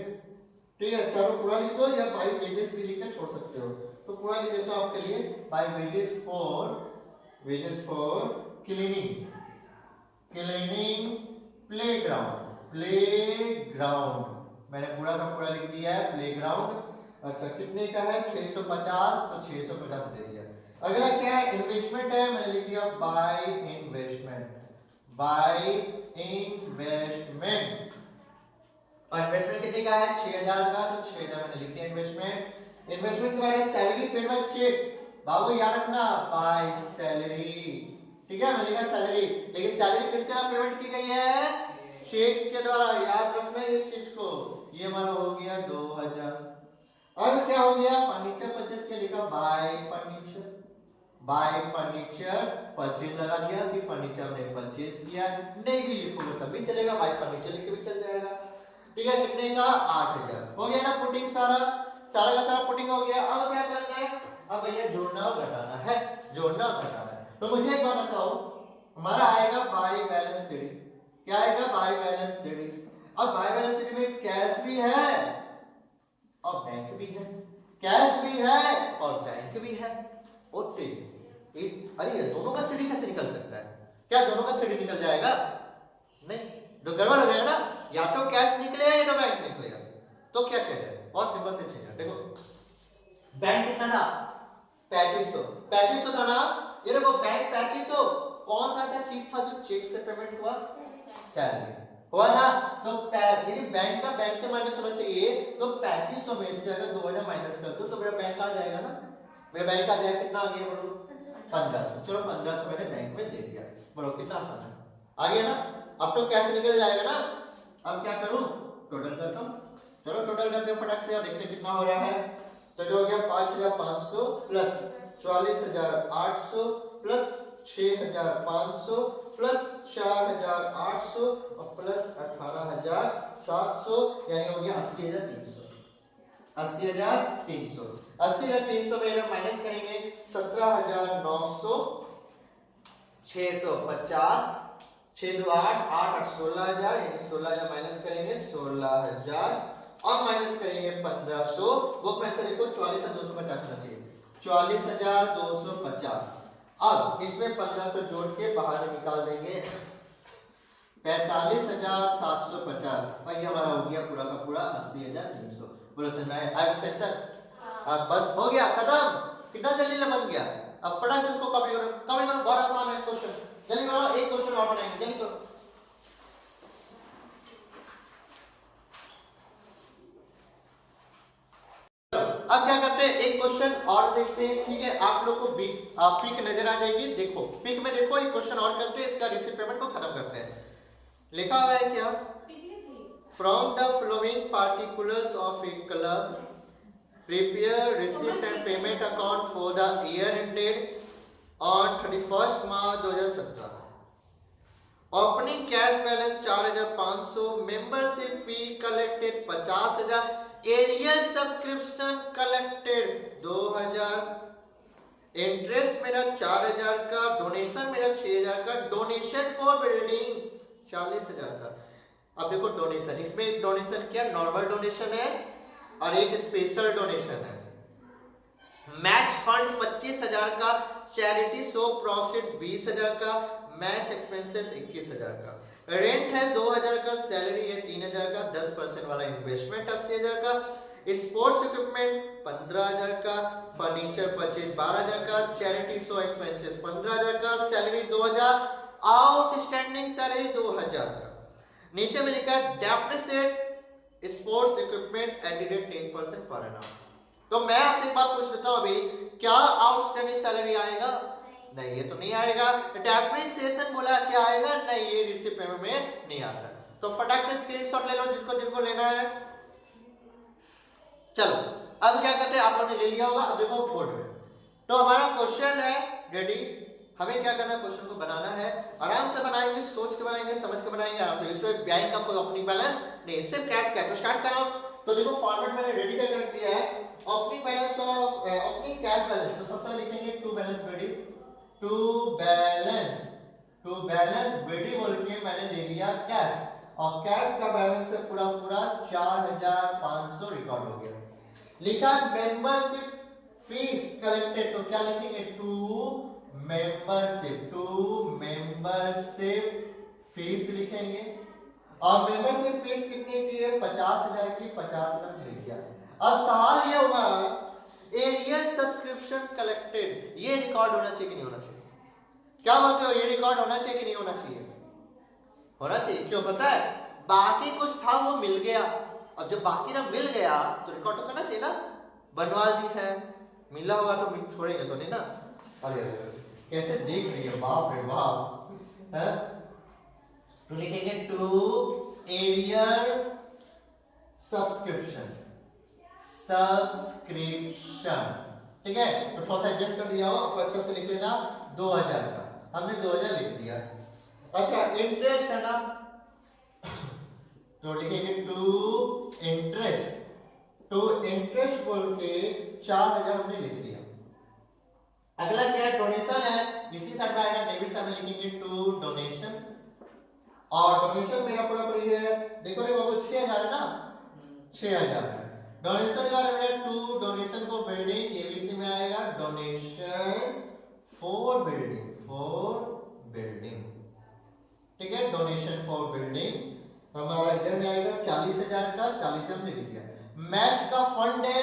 ठीक है। चलो पूरा लिख दो या बाय वेजेस भी लिख के छोड़ सकते हो, तो पूरा लिख देता हूं आपके लिए by wages for cleaning playground, मैंने पूरा का पूरा लिख दिया है प्लेग्राउंड, अच्छा कितने का है 650, तो 650 दे दिया। अगला क्या है इन्वेस्टमेंट है, मैंने लिख दिया बाय इन्वेस्टमेंट, बाय इन्वेस्टमेंट। और इन्वेस्टमेंट कितने का है 6000 का, तो 6000 मैंने लिख दिया इन्वेस्टमेंट। इन्वेस्टमेंट के बाद सैलरी पेड बाय चेक, बाबू याद रखना बाय सैलरी, ठीक है मैंने लिखा सैलरी, लेकिन सैलरी किसके द्वारा पेमेंट की गई है चेक के द्वारा, याद रखना ये चीज को। ये हमारा हो गया 2000। अब क्या हो गया फर्नीचर परचेज के लिखा bye furniture, bye furniture purchase लगा दिया कि फर्नीचर हमने परचेज किया, नहीं भी लिखोगे तब भी चलेगा, बाय फर्नीचर लिख के भी चल जाएगा, ठीक है। कितने का 8000 हो गया ना पुटिंग, सारा सारा का सारा पुटिंग हो गया। अब क्या करना है, अब भैया जोड़ना और घटाना है, जोड़ना और घटाना है। तो मुझे एक बात बताओ, हमारा आएगा बाय बैलेंस शीट, क्या आएगा बाय बैलेंस शीट। अब बाय बैलेंस शीट में कैश भी है और बैंक भी है, कैश भी है और बैंक भी है। ओके अरे ये दोनों का सीडी कैसे निकल सकता है, क्या दोनों का सीडी निकल जाएगा, नहीं तो गड़बड़ हो जाएगा ना, या तो कैश निकलेगा या तो बैंक निकलेगा। तो क्या किया जाए, बहुत सिंपल से चीज है। देखो बैंक कितना था 3500 था ना, ये देखो बैंक 3500, कौन सा ऐसा चीज था जो चेक से पेमेंट हुआ, सैलरी हुआ ना, तो यानी बैंक का बैंक से माइनस होना चाहिए, तो 3500 में से अगर 2000 माइनस कर दो तो मेरा बैंक आ जाएगा ना, मेरा बैंक आ जाएगा, कितना आ गया बोलो 1500, चलो 1500 मैंने बैंक में दे दिया, बोलो कितना आसान है, आ गया ना। अब तो कैश निकल जाएगा ना, अब क्या करूं टोटल करता हूं, चलो टोटल करते हैं फटाक से और देखते हैं कितना हो रहा है। तो जो हो गया 5500 प्लस 44800 प्लस 6500 प्लस 4800 और प्लस 18700, यानी हो गया 80300, 80300। 80300 में हम माइनस करेंगे 17900, 650, 6 2 8 8 8 16000, यानी 16000 माइनस करेंगे 16000 और माइनस करेंगे 1500, बुक में से देखो 44250 होना चाहिए, 44250। अब इसमें 1500 जोड़ के बाहर निकाल देंगे 45750, और ये हमारा हो गया पूरा का पूरा 80300। बोलो समझ में आया सेक्शन, अब बस हो गया खत्म, कितना जल्दी बन गया। अब फटाफट से इसको कॉपी करो, कॉपी करो, बहुत आसान है क्वेश्चन, जल्दी करो, एक क्वेश्चन और बनाएंगे, जल्दी करो। अब क्या करते हैं एक क्वेश्चन और देखते हैं, ठीक है। आप लोग को पिक नजर आ जाएगी, देखो पिक में देखो एक क्वेश्चन और करते हैं, इसका रिसीव पेमेंट को खत्म करते हैं। लिखा हुआ है क्या, from the following particulars of A club prepare receipt and payment account for the year ended on 31st March 2017. Opening cash balance 4500, membership fee collected 50000, annual subscription collected 2000, interest मेरा 4000 का, डोनेशन मेरा 6000 का, डोनेशन फॉर बिल्डिंग 40000 का। अब देखो donation, इसमें एक donation क्या नॉर्मल डोनेशन है और एक स्पेशल डोनेशन है। मैच फंड 25000 का, चैरिटी शो प्रोसीड्स 20000 का, मैच एक्सपेंसेस 21000 का, रेंट है 2000 का, सैलरी है 3000 का, 10% वाला इन्वेस्टमेंट 80000 का, स्पोर्ट्स इक्विपमेंट 15000 का, फर्नीचर परचेज 12000 का, चैरिटी शो एक्सपेंसेस 15000 का, सैलरी 2000, आउटस्टैंडिंग सैलरी 2000 का। नीचे में लिखा है depreciate sports equipment एडिडेड 10% per annum. तो मैं आपसे एक बात पूछ लेता हूं, अभी क्या आउटस्टैंडिंग सैलरी आएगा, नहीं ये तो नहीं आएगा। डेप्रिसिएशन बोला क्या आएगा, नहीं ये रिसीव पेमेंट में नहीं आता। तो फटाक से स्क्रीनशॉट ले लो जिनको जिनको लेना है। चलो अब क्या करते हैं, आप लोगों ने ले लिया होगा, अब देखो बोर्ड में। तो हमारा क्वेश्चन है रेडी, हमें क्या करना है, क्वेश्चन को बनाना है, आराम से बनाएंगे, सोच के बनाएंगे, समझ के बनाएंगे आराम से। इसमें बैंक का कोई ओपनिंग बैलेंस नहीं, सिर्फ कैश का। तो स्टार्ट करो। तो देखो फॉर्मेट मैंने रेडी कर दिया है, ओपनिंग बैलेंस और ओपनिंग कैश बैलेंस। तो सबसे पहले लिखेंगे to balance ready, to balance ready बोल के मैंने ले लिया कैश, और कैश का बैलेंस है पूरा पूरा 4500 रिकॉर्ड हो गया। लिखा मेंबरशिप फीस कलेक्टेड, तो क्या लिखेंगे टू मेंबरशिप फीस लिखेंगे, और मेंबरशिप फीस कितने की है 50000 की, 50000 लिख दिया। अब सवाल ये होगा एरियल सब्सक्रिप्शन कलेक्टेड, ये रिकॉर्ड होना चाहिए कि नहीं होना चाहिए? क्या बोलते हो, ये रिकॉर्ड होना चाहिए कि नहीं होना चाहिए? होना चाहिए। क्यों पता है? बाकी कुछ था वो मिल गया, अब जब बाकी ना मिल गया तो रिकॉर्ड तो करना चाहिए ना। बनवाल जी है, मिला होगा तो मिल छोड़ेंगे तो नहीं ना। अरे कैसे देख रही है, बाप रे बाप है। तो लिखेंगे टू एरियल सब्सक्रिप्शन, ठीक है। तो थोड़ा सा एडजस्ट कर दिया हो, आपको अच्छा से लिख लेना 2000 का, हमने 2000 लिख दिया। अच्छा इंटरेस्ट है ना, तो लिखेंगे टू इंटरेस्ट बोल के 4000 हमने लिख दिया। अगला क्या है, डोनेशन है, इसी साइड में आएगा, डेबिट साइड में लिखेंगे टू डोनेशन, और डोनेशन मेरा पूरा पूरी है, देखो रे बाबू 6000 है ना, 6000 है। डोनेशन का है to donation for building, ABC में आएगा डोनेशन फॉर बिल्डिंग, ठीक है। डोनेशन फॉर बिल्डिंग हमारा इधर में आएगा 40,000 का, 40 हमने लिख दिया। मैच का फंड है,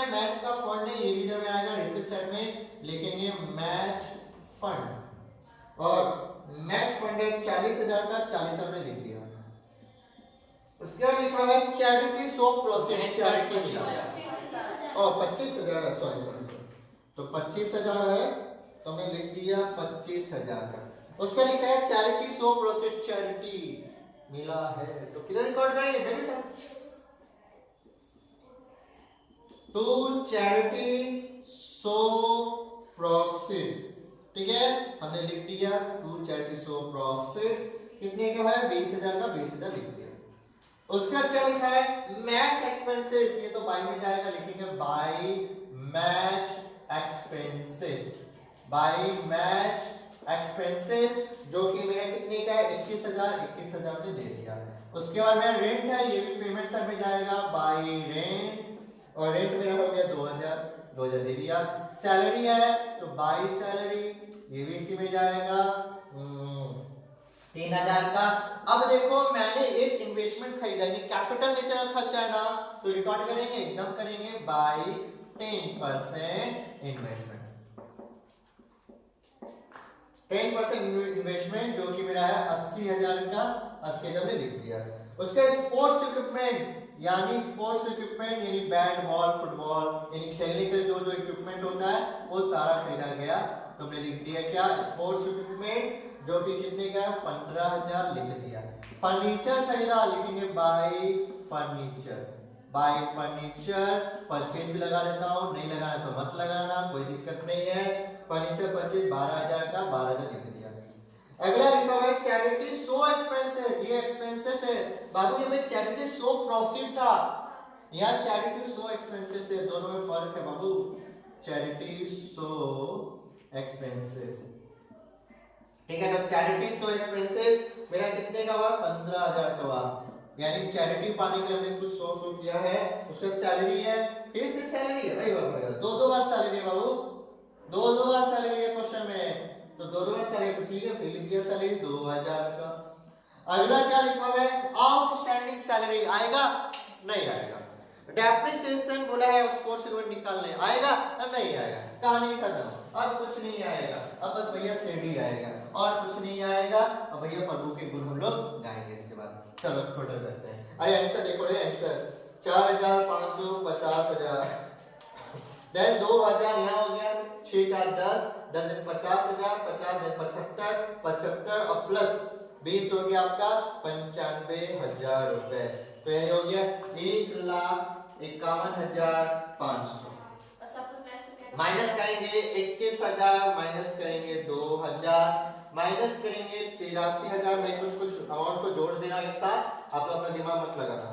ये भी इधर में आएगा, रिसिप्ट साइड में लिखेंगे मैच फंड, और मैच फंड है 40,000 का, 40 हमने लिख दिया। उसके बाद लिखा है चैरिटी सो प्रोसीड, चैरिटी मिला और 25,000, सॉरी तो 25,000 है, तो हमने लिख दिया 25,000 का। उसका लिखा है चैरिटी सो प्रोसीड, चैरिटी मिला है, तो किधर रिकॉर्ड करेंगे, debit side to charity so proceed, ठीक है। हमने लिख दिया टू चैरिटी सो प्रोसीड, कितने का है 20,000 का, 20,000 लिख दिया। उसका क्या लिखा है मैच एक्सपेंसेस, ये तो बाय में जाएगा, लिखेंगे बाय मैच एक्सपेंसेस, जो कि मेरा कितने का है 21,000 ने दे दिया। उसके बाद मेरा रेंट है, ये भी पेमेंट साइड में जाएगा, बाय रेंट, और रेंट मेरा हो गया 2000 दे दिया। सैलरी है तो बाय सैलरी, ये भी इसी में जाएगा 3000 का। अब देखो मैंने एक इन्वेस्टमेंट खरीदा, यानी कैपिटल नेचर का खर्चा है ना, तो रिकॉर्ड करेंगे, एकदम करेंगे बाय 10% इन्वेस्टमेंट, 10% इन्वेस्टमेंट, जो कि मेरा है 80,000 का, 80,000 में लिख दिया। उसके स्पोर्ट्स इक्विपमेंट, यानी बैट बॉल फुटबॉल, यानी खेलने के लिए जो इक्विपमेंट होता है वो सारा खरीदा गया, तो हमने लिख दिया क्या स्पोर्ट्स इक्विपमेंट, जो कि कितने का है 15,000 लिख दिया। फर्नीचर खरीदा, लिखेंगे बाय फर्नीचर, परचेज भी लगा देता हूँ, नहीं लगाना तो मत लगाना, कोई दिक्कत नहीं है। फर्नीचर परचेज 12,000 का, 12,000 लिख दिया। अगला लिखा हुआ है चैरिटी सो एक्सपेंसेस, ये एक्सपेंसेस है बाबू, ये में चैरिटी सो प्रोसीड था, यहाँ चैरिटी सो एक्सपेंसेस है, दोनों में फर्क है बाबू। चैरिटी सो एक्सपेंसेस, ठीक है। तो चैरिटी सो एक्सपेंसेस मेरा कितने का हुआ 15,000 का हुआ, यानी चैरिटी पाने के लिए हमने कुछ सो किया है। उसका सैलरी है, फिर से सैलरी है, दो बार सैलरी है बाबू, दो बार सैलरी है क्वेश्चन में, तो दो बार सैलरी, ठीक है। फिर लिख दिया सैलरी 2000 का। अगला क्या लिखा हुआ है आउटस्टैंडिंग सैलरी, आएगा नहीं आएगा। डेप्रिसिएशन बोला है स्पोर्ट्स इक्विपमेंट निकालने, आएगा नहीं आएगा, कहानी खत्म, अब कुछ नहीं आएगा, अब बस भैया सीढ़ी आएगा और कुछ नहीं आएगा। अब भैया प्रभु के गुण हम लोग गाएंगे इसके बाद। चलो टोटल करते हैं, अरे आंसर देखो रे, आंसर 4,550,000, देन 2000 यहाँ हो गया, 6 4 10, 10 दिन 50,000, 50 दिन 75, 75 और प्लस 20 हो गया आपका 95,000 रुपए। तो ये हो गया 1,51,500। माइनस करेंगे 21,000, माइनस करेंगे 2,000, माइनस करेंगे 83,000 में कुछ अमाउंट को जोड़ देना एक साथ, आप लोग अपना दिमाग मत लगाना।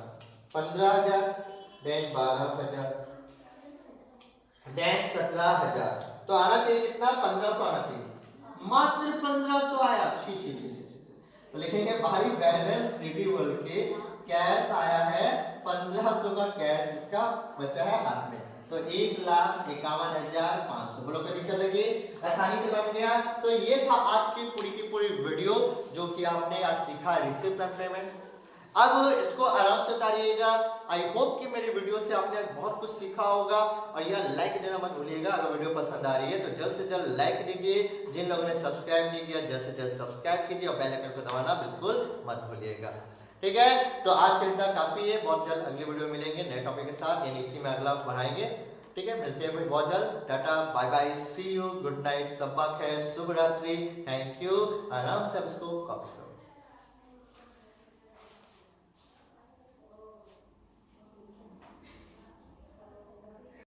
15,000, देन 12,000, देन 17,000, तो आना चाहिए कितना 1500 आना चाहिए, मात्र 1500 आया। छी तो लिखेंगे भाई बैलेंस सीडी बोल के कैश आया है 1500 का, कैश इसका बचा है हाथ में, तो 1,51,500 बोलो कभी चलेगी, आसानी से बन गया। तो ये था आज की पूरी वीडियो, जो कि आपने आज सीखा रिसिप्ट एंड पेमेंट। अब इसको आराम से उतारिएगा। आई होप कि मेरी वीडियो से आपने बहुत कुछ सीखा होगा और यह लाइक देना मत भूलिएगा। अगर वीडियो पसंद आ रही है तो जल्द से जल्द लाइक दीजिए। जिन लोगों ने सब्सक्राइब नहीं किया जल्द से जल्द सब्सक्राइब कीजिए और बेल आइकन को दबाना बिल्कुल मत भूलिएगा। ठीक है, तो आज के लिए काफी है। बहुत जल्द अगली वीडियो मिलेंगे नए टॉपिक के साथ, यानी इसी में अगला बढ़ाएंगे। ठीक है, मिलते हैं बहुत जल्द। टाटा, bye bye, see you, good night, सब खैर, शुभ रात्रि, थैंक यू। आराम से अब इसको कॉपी करो।